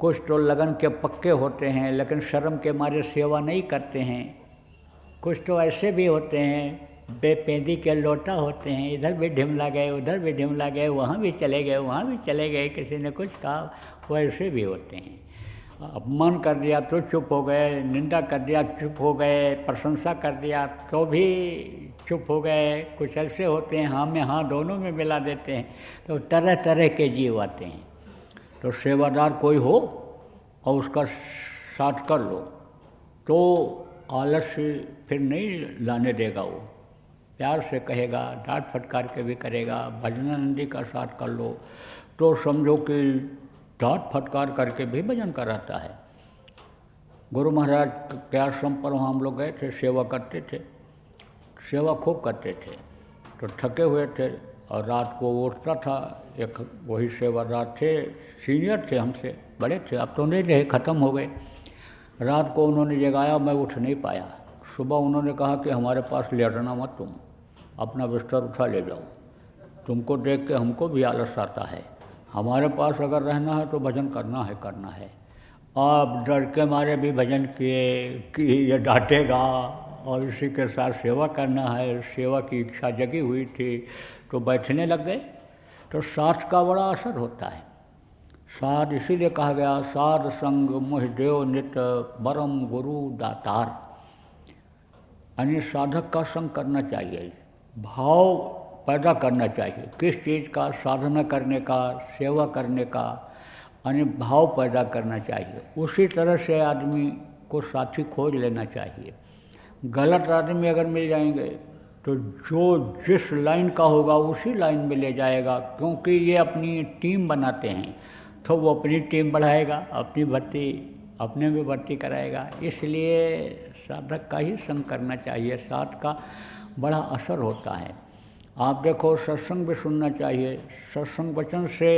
कुछ तो लगन के पक्के होते हैं लेकिन शर्म के मारे सेवा नहीं करते हैं, कुछ तो ऐसे भी होते हैं बेपेंदी के लोटा होते हैं, इधर भी ढिमला गए, उधर भी ढिमला गए, वहाँ भी चले गए, वहाँ भी चले गए, किसी ने कुछ कहा, वैसे भी होते हैं। अपमान कर दिया तो चुप हो गए, निंदा कर दिया चुप हो गए, प्रशंसा कर दिया तो भी चुप हो गए। कुछ ऐसे होते हैं हाँ में हाँ दोनों में मिला देते हैं। तो तरह तरह के जीव आते हैं। तो सेवादार कोई हो और उसका साथ कर लो तो आलस्य फिर नहीं लाने देगा, वो प्यार से कहेगा, डांट फटकार के भी करेगा। भजनानंदी का साथ कर लो तो समझो कि डांट फटकार करके भी भजन कराता है। गुरु महाराज के आश्रम पर वहाँ हम लोग गए थे, सेवा करते थे। सेवा खूब करते थे। तो थके हुए थे और रात को उठता था, एक वही सेवादार थे, सीनियर थे हमसे, बड़े थे, अब तो नहीं रहे, ख़त्म हो गए। रात को उन्होंने जगाया, मैं उठ नहीं पाया। सुबह उन्होंने कहा कि हमारे पास लेटना मत, तुम अपना बिस्तर उठा ले जाओ, तुमको देख के हमको भी आलस आता है, हमारे पास अगर रहना है तो भजन करना है करना है। आप डर के मारे भी भजन किए कि ये डांटेगा और इसी के साथ सेवा करना है, सेवा की इच्छा जगी हुई थी, तो बैठने लग गए। तो साथ का बड़ा असर होता है। साध इसीलिए कहा गया, साध संग मोह देव नित परम गुरु दातार। यानी साधक का संग करना चाहिए, भाव पैदा करना चाहिए, किस चीज़ का, साधना करने का, सेवा करने का, यानी भाव पैदा करना चाहिए। उसी तरह से आदमी को साथी खोज लेना चाहिए। गलत आदमी अगर मिल जाएंगे तो जो जिस लाइन का होगा उसी लाइन में ले जाएगा, क्योंकि ये अपनी टीम बनाते हैं, तो वो अपनी टीम बढ़ाएगा, अपनी भर्ती अपने में भर्ती कराएगा। इसलिए साधक का ही संग करना चाहिए, साथ का बड़ा असर होता है। आप देखो, सत्संग भी सुनना चाहिए, सत्संग वचन से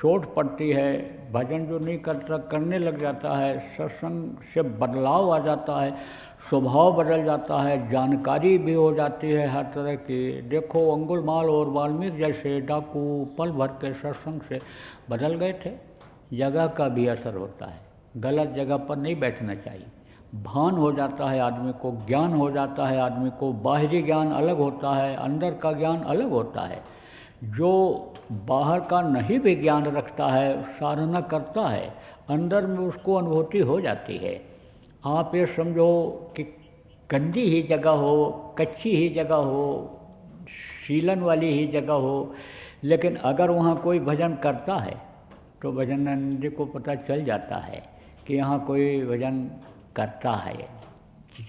चोट पड़ती है, भजन जो नहीं करता करने लग जाता है, सत्संग से बदलाव आ जाता है, स्वभाव बदल जाता है, जानकारी भी हो जाती है हर तरह की। देखो, अंगुलमाल और वाल्मीकि जैसे डाकू पल भर के सत्संग से बदल गए थे। जगह का भी असर होता है, गलत जगह पर नहीं बैठना चाहिए। भान हो जाता है आदमी को, ज्ञान हो जाता है आदमी को, बाहरी ज्ञान अलग होता है, अंदर का ज्ञान अलग होता है। जो बाहर का नहीं भी ज्ञान रखता है, साधना करता है, अंदर में उसको अनुभूति हो जाती है। आप ये समझो कि गंदी ही जगह हो, कच्ची ही जगह हो, सीलन वाली ही जगह हो, लेकिन अगर वहाँ कोई भजन करता है तो भजनानंद को पता चल जाता है कि यहाँ कोई भजन करता है।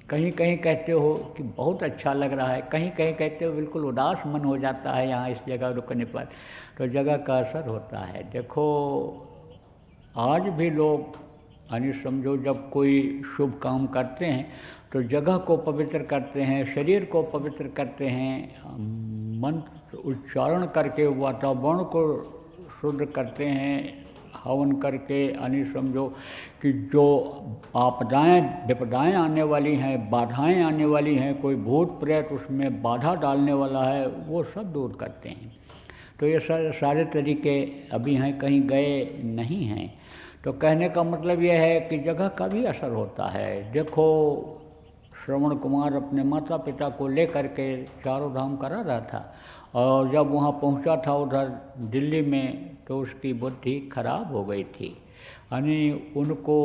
कहीं कहीं कहते हो कि बहुत अच्छा लग रहा है, कहीं कहीं कहते हो बिल्कुल उदास मन हो जाता है यहाँ इस जगह रुकने पर, तो जगह का असर होता है। देखो, आज भी लोग यानी समझो जब कोई शुभ काम करते हैं तो जगह को पवित्र करते हैं, शरीर को पवित्र करते हैं, मंत्र उच्चारण करके वातावरण को शुद्ध करते हैं, हवन करके, यानी समझो कि जो आपदाएं विपदाएं आने वाली हैं, बाधाएं आने वाली हैं, कोई भूत प्रेत उसमें बाधा डालने वाला है, वो सब दूर करते हैं। तो ये सारे तरीके अभी हैं, कहीं गए नहीं हैं। तो कहने का मतलब यह है कि जगह का भी असर होता है। देखो, श्रवण कुमार अपने माता पिता को लेकर के चारों धाम करा रहा था, और जब वहाँ पहुँचा था उधर दिल्ली में, तो उसकी बुद्धि खराब हो गई थी, यानी उनको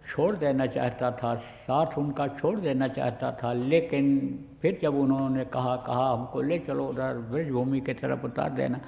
छोड़ देना चाहता था, साथ उनका छोड़ देना चाहता था। लेकिन फिर जब उन्होंने कहा हमको ले चलो उधर ब्रजभूमि की तरफ उतार देना,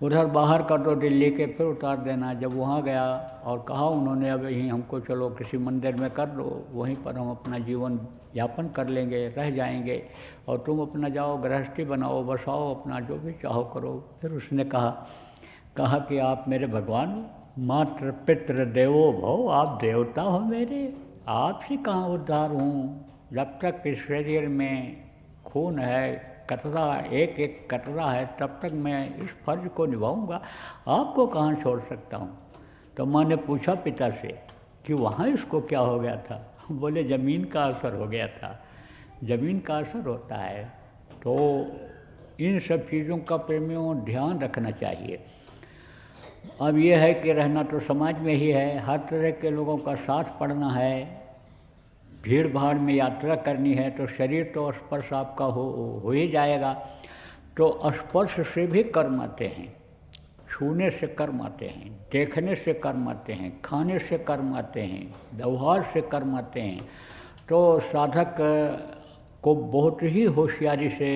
उधर बाहर कर दो दिल्ली के, फिर उतार देना। जब वहाँ गया और कहा उन्होंने अब यहीं हमको चलो किसी मंदिर में कर दो, वहीं पर हम अपना जीवन यापन कर लेंगे, रह जाएंगे, और तुम अपना जाओ गृहस्थी बनाओ, बसाओ, अपना जो भी चाहो करो। फिर उसने कहा कि आप मेरे भगवान हो, मात्र पितृ देवो भव, आप देवता हो मेरे, आपसे कहाँ उद्धार हूँ। जब तक इस शरीर में खून है, कतरा एक एक कतरा है, तब तक मैं इस फर्ज को निभाऊंगा, आपको कहाँ छोड़ सकता हूँ। तो माँ ने पूछा पिता से कि वहाँ इसको क्या हो गया था। बोले ज़मीन का असर हो गया था। ज़मीन का असर होता है। तो इन सब चीज़ों का प्रेमियों ध्यान रखना चाहिए। अब ये है कि रहना तो समाज में ही है, हर तरह के लोगों का साथ पढ़ना है, भीड़ भाड़ में यात्रा करनी है, तो शरीर तो स्पर्श आपका हो ही जाएगा। तो स्पर्श से भी कर्म आते हैं, छूने से कर्म आते हैं, देखने से कर्म आते हैं, खाने से कर्म आते हैं, व्यवहार से कर्म आते हैं। तो साधक को बहुत ही होशियारी से,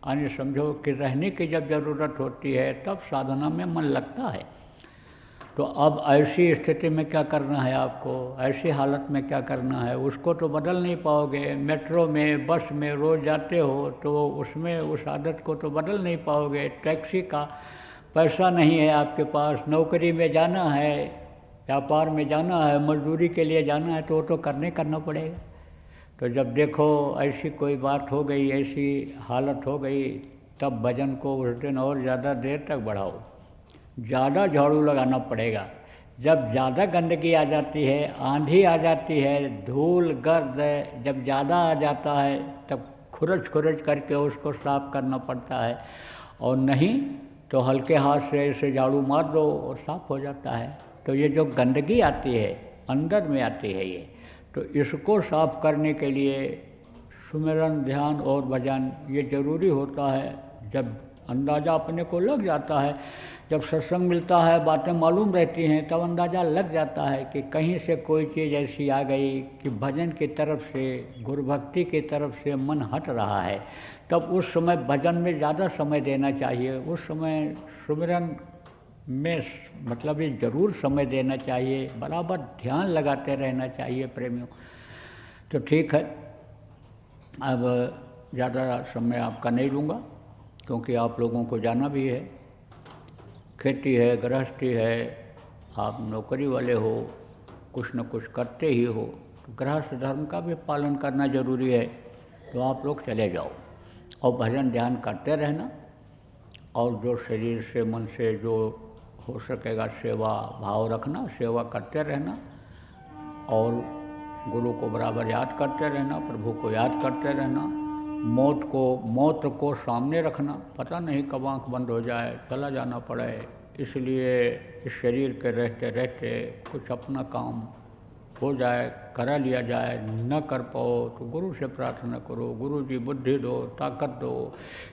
यानी समझो कि रहने की जब ज़रूरत होती है तब साधना में मन लगता है। तो अब ऐसी स्थिति में क्या करना है आपको, ऐसी हालत में क्या करना है, उसको तो बदल नहीं पाओगे। मेट्रो में, बस में रोज़ जाते हो तो उसमें उस आदत को तो बदल नहीं पाओगे। टैक्सी का पैसा नहीं है आपके पास, नौकरी में जाना है, व्यापार में जाना है, मजदूरी के लिए जाना है, तो वो तो करना पड़ेगा। तो जब देखो ऐसी कोई बात हो गई, ऐसी हालत हो गई, तब भजन को उस दिन और ज़्यादा देर तक बढ़ाओ, ज़्यादा झाड़ू लगाना पड़ेगा। जब ज़्यादा गंदगी आ जाती है, आंधी आ जाती है, धूल गर्द जब ज़्यादा आ जाता है, तब खुरच खुरच करके उसको साफ करना पड़ता है, और नहीं तो हल्के हाथ से इसे झाड़ू मार दो और साफ हो जाता है। तो ये जो गंदगी आती है अंदर में आती है ये, तो इसको साफ करने के लिए सुमिरन, ध्यान और भजन ये ज़रूरी होता है। जब अंदाज़ा अपने को लग जाता है, जब सत्संग मिलता है, बातें मालूम रहती हैं, तब अंदाज़ा लग जाता है कि कहीं से कोई चीज़ ऐसी आ गई कि भजन की तरफ से, गुरु भक्ति की तरफ से मन हट रहा है, तब उस समय भजन में ज़्यादा समय देना चाहिए। उस समय सुमिरन में मतलब ये ज़रूर समय देना चाहिए, बराबर ध्यान लगाते रहना चाहिए प्रेमियों। तो ठीक है, अब ज़्यादा समय आपका नहीं लूँगा, क्योंकि आप लोगों को जाना भी है, खेती है, गृहस्थी है, आप नौकरी वाले हो, कुछ न कुछ करते ही हो, तो गृहस्थ धर्म का भी पालन करना ज़रूरी है। तो आप लोग चले जाओ और भजन ध्यान करते रहना, और जो शरीर से मन से जो हो सकेगा सेवा भाव रखना, सेवा करते रहना, और गुरु को बराबर याद करते रहना, प्रभु को याद करते रहना, मौत को सामने रखना, पता नहीं कब आँख बंद हो जाए, चला जाना पड़े, इसलिए इस शरीर के रहते रहते कुछ अपना काम हो जाए, करा लिया जाए। न कर पाओ तो गुरु से प्रार्थना करो, गुरु जी बुद्धि दो, ताकत दो,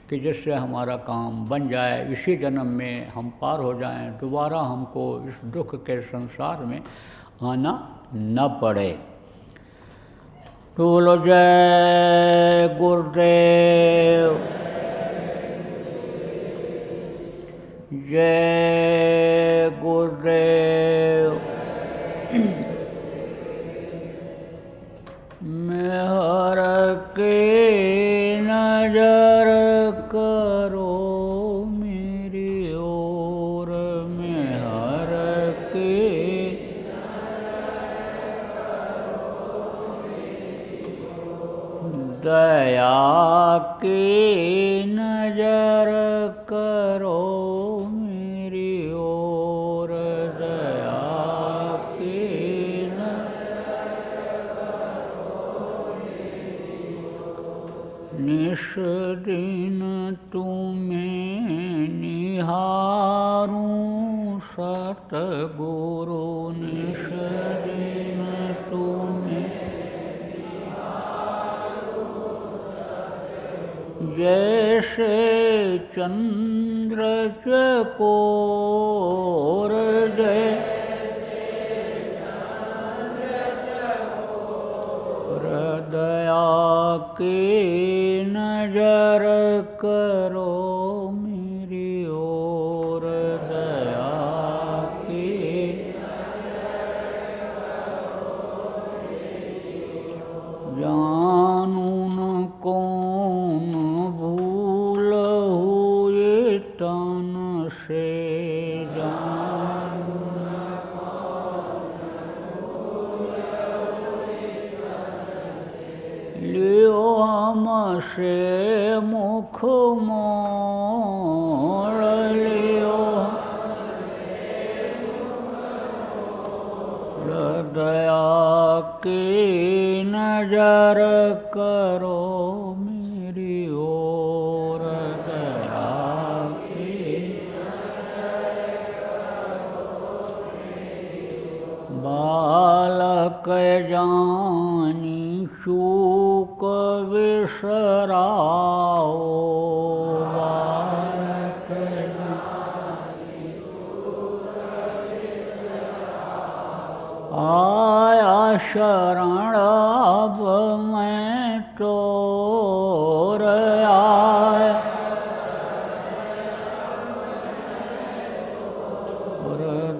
कि जिससे हमारा काम बन जाए, इसी जन्म में हम पार हो जाएं, दोबारा हमको इस दुख के संसार में आना न पड़े। तो बोलो जय गुरुदेव, जय गुरुदेव। मेहर के नजर करो मेरी ओर, मेहर के दया की नजर करो मेरी ओर, दया की निश दिन तुम्हें निहारूं सतगुरु, निश दिन तुम्हें जैसे चंद्र चकोर, दया की नजर करो मेरी ओर, दया की जानू न कौन भूल हुए तन से, जानू लियो हमसे मुख मोड़, लियो दया की नजर करो मेरी ओर, दया की बालक जानी चूक विसराओ, बालक आया शरण अब मैं तोर, आया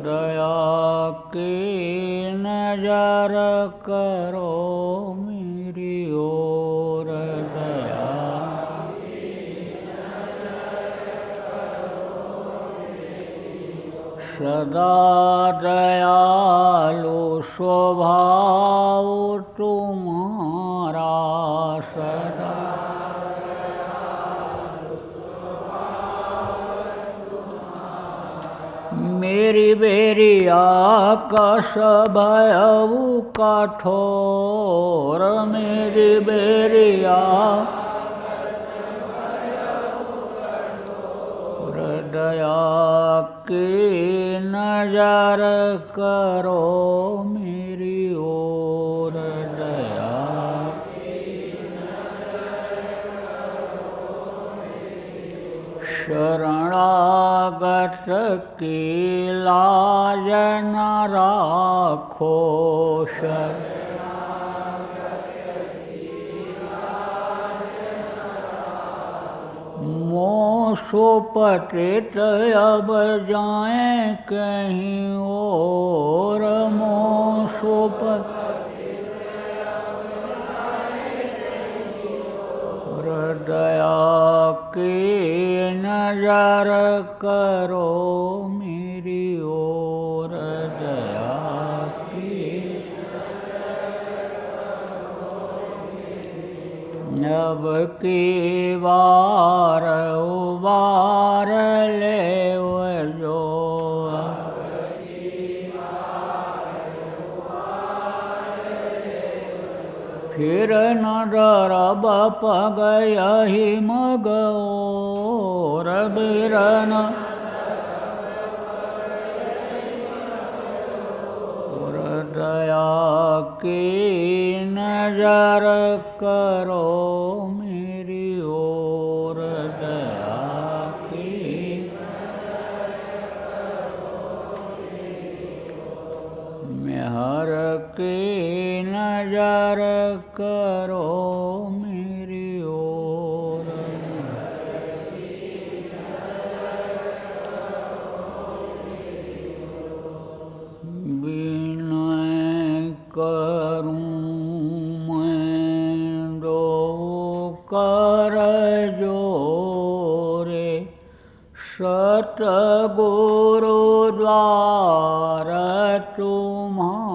दया की नजर करो मेरी ओर, दया सदा दयालु स्वभाव तुम्हारा, बेरी बेरी आकाश भयऊ कठोर, मेरी बेरिया हृदया की नजर करो मेरी ओर, दया शरणागत की लाज न राखो, मोसो पतित अब जाएं कहीं और, मोसो हृदया की नजर करो मेरी ओर, दया की अब की बार उबार ले जो, फिर न डरब पग यही मगोर, बिरन हृदया की नजर करो मेरी ओर, दया की मेहर की नजर करो मेरी ओर, विनय करूं मैं दो कर जोरे, सतगुरु द्वार तुम्हारे,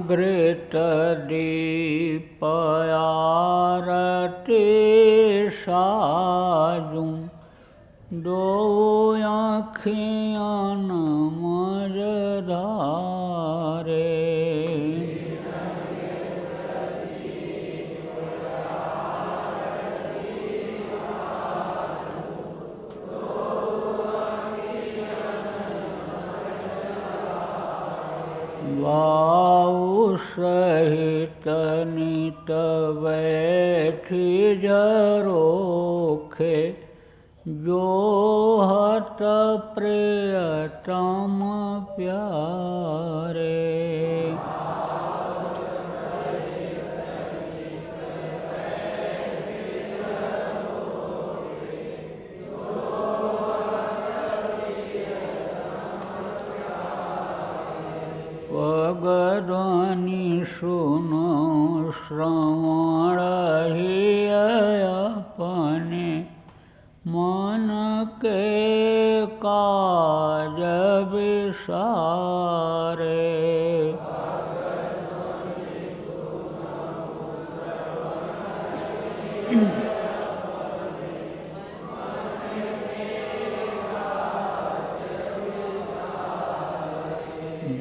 घृत दीप आरती साजूं, दो आँखियाँ मझधारे, वाऊ सहित नित बैठी जरोखे, जो हत प्रियतम प्यारे, पगध्वनि सुनो श्रवण ही अपने, मन के काज विसारे,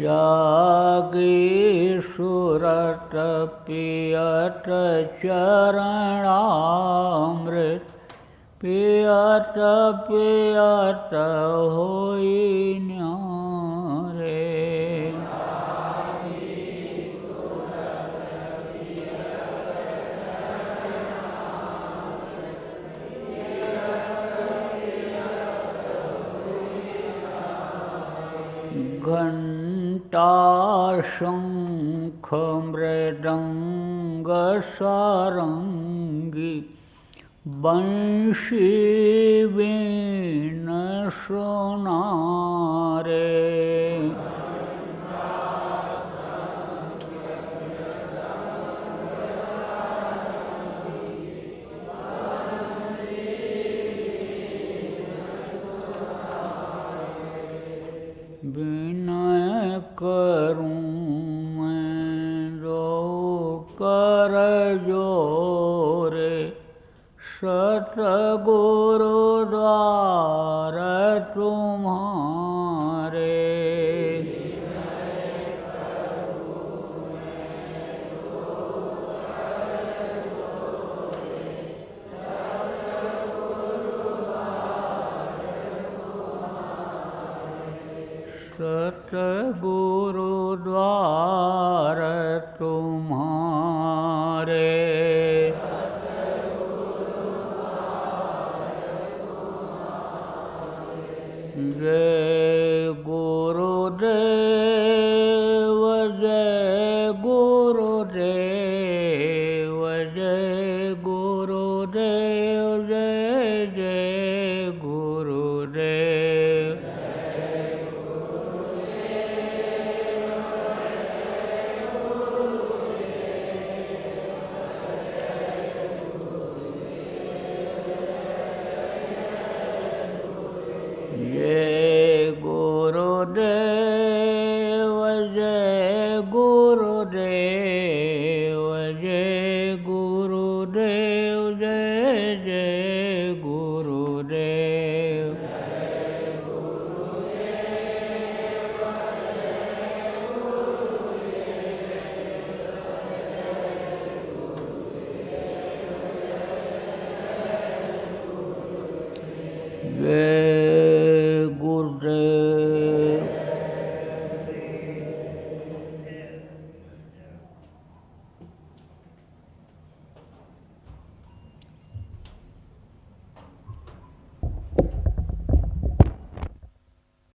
जागी सुरत पियत चरणामृत, पियत पियत होई न्यारे, घंटा शंख मृदंग सारंगी, बंशी वीण सुनारे, विनय करूं मैं जो कर जोरे, सतगुरु द्वार तुम्हारे। सतगुरु द्वार तुम्हारे। जय गुरुदेव, जय गुरुदेव, जय गुरुदेव, जय जय गुरुदेव। जय गुरुदेव, जय गुरुदेव, जय गुरुदेव, जय जय गुरुदेव।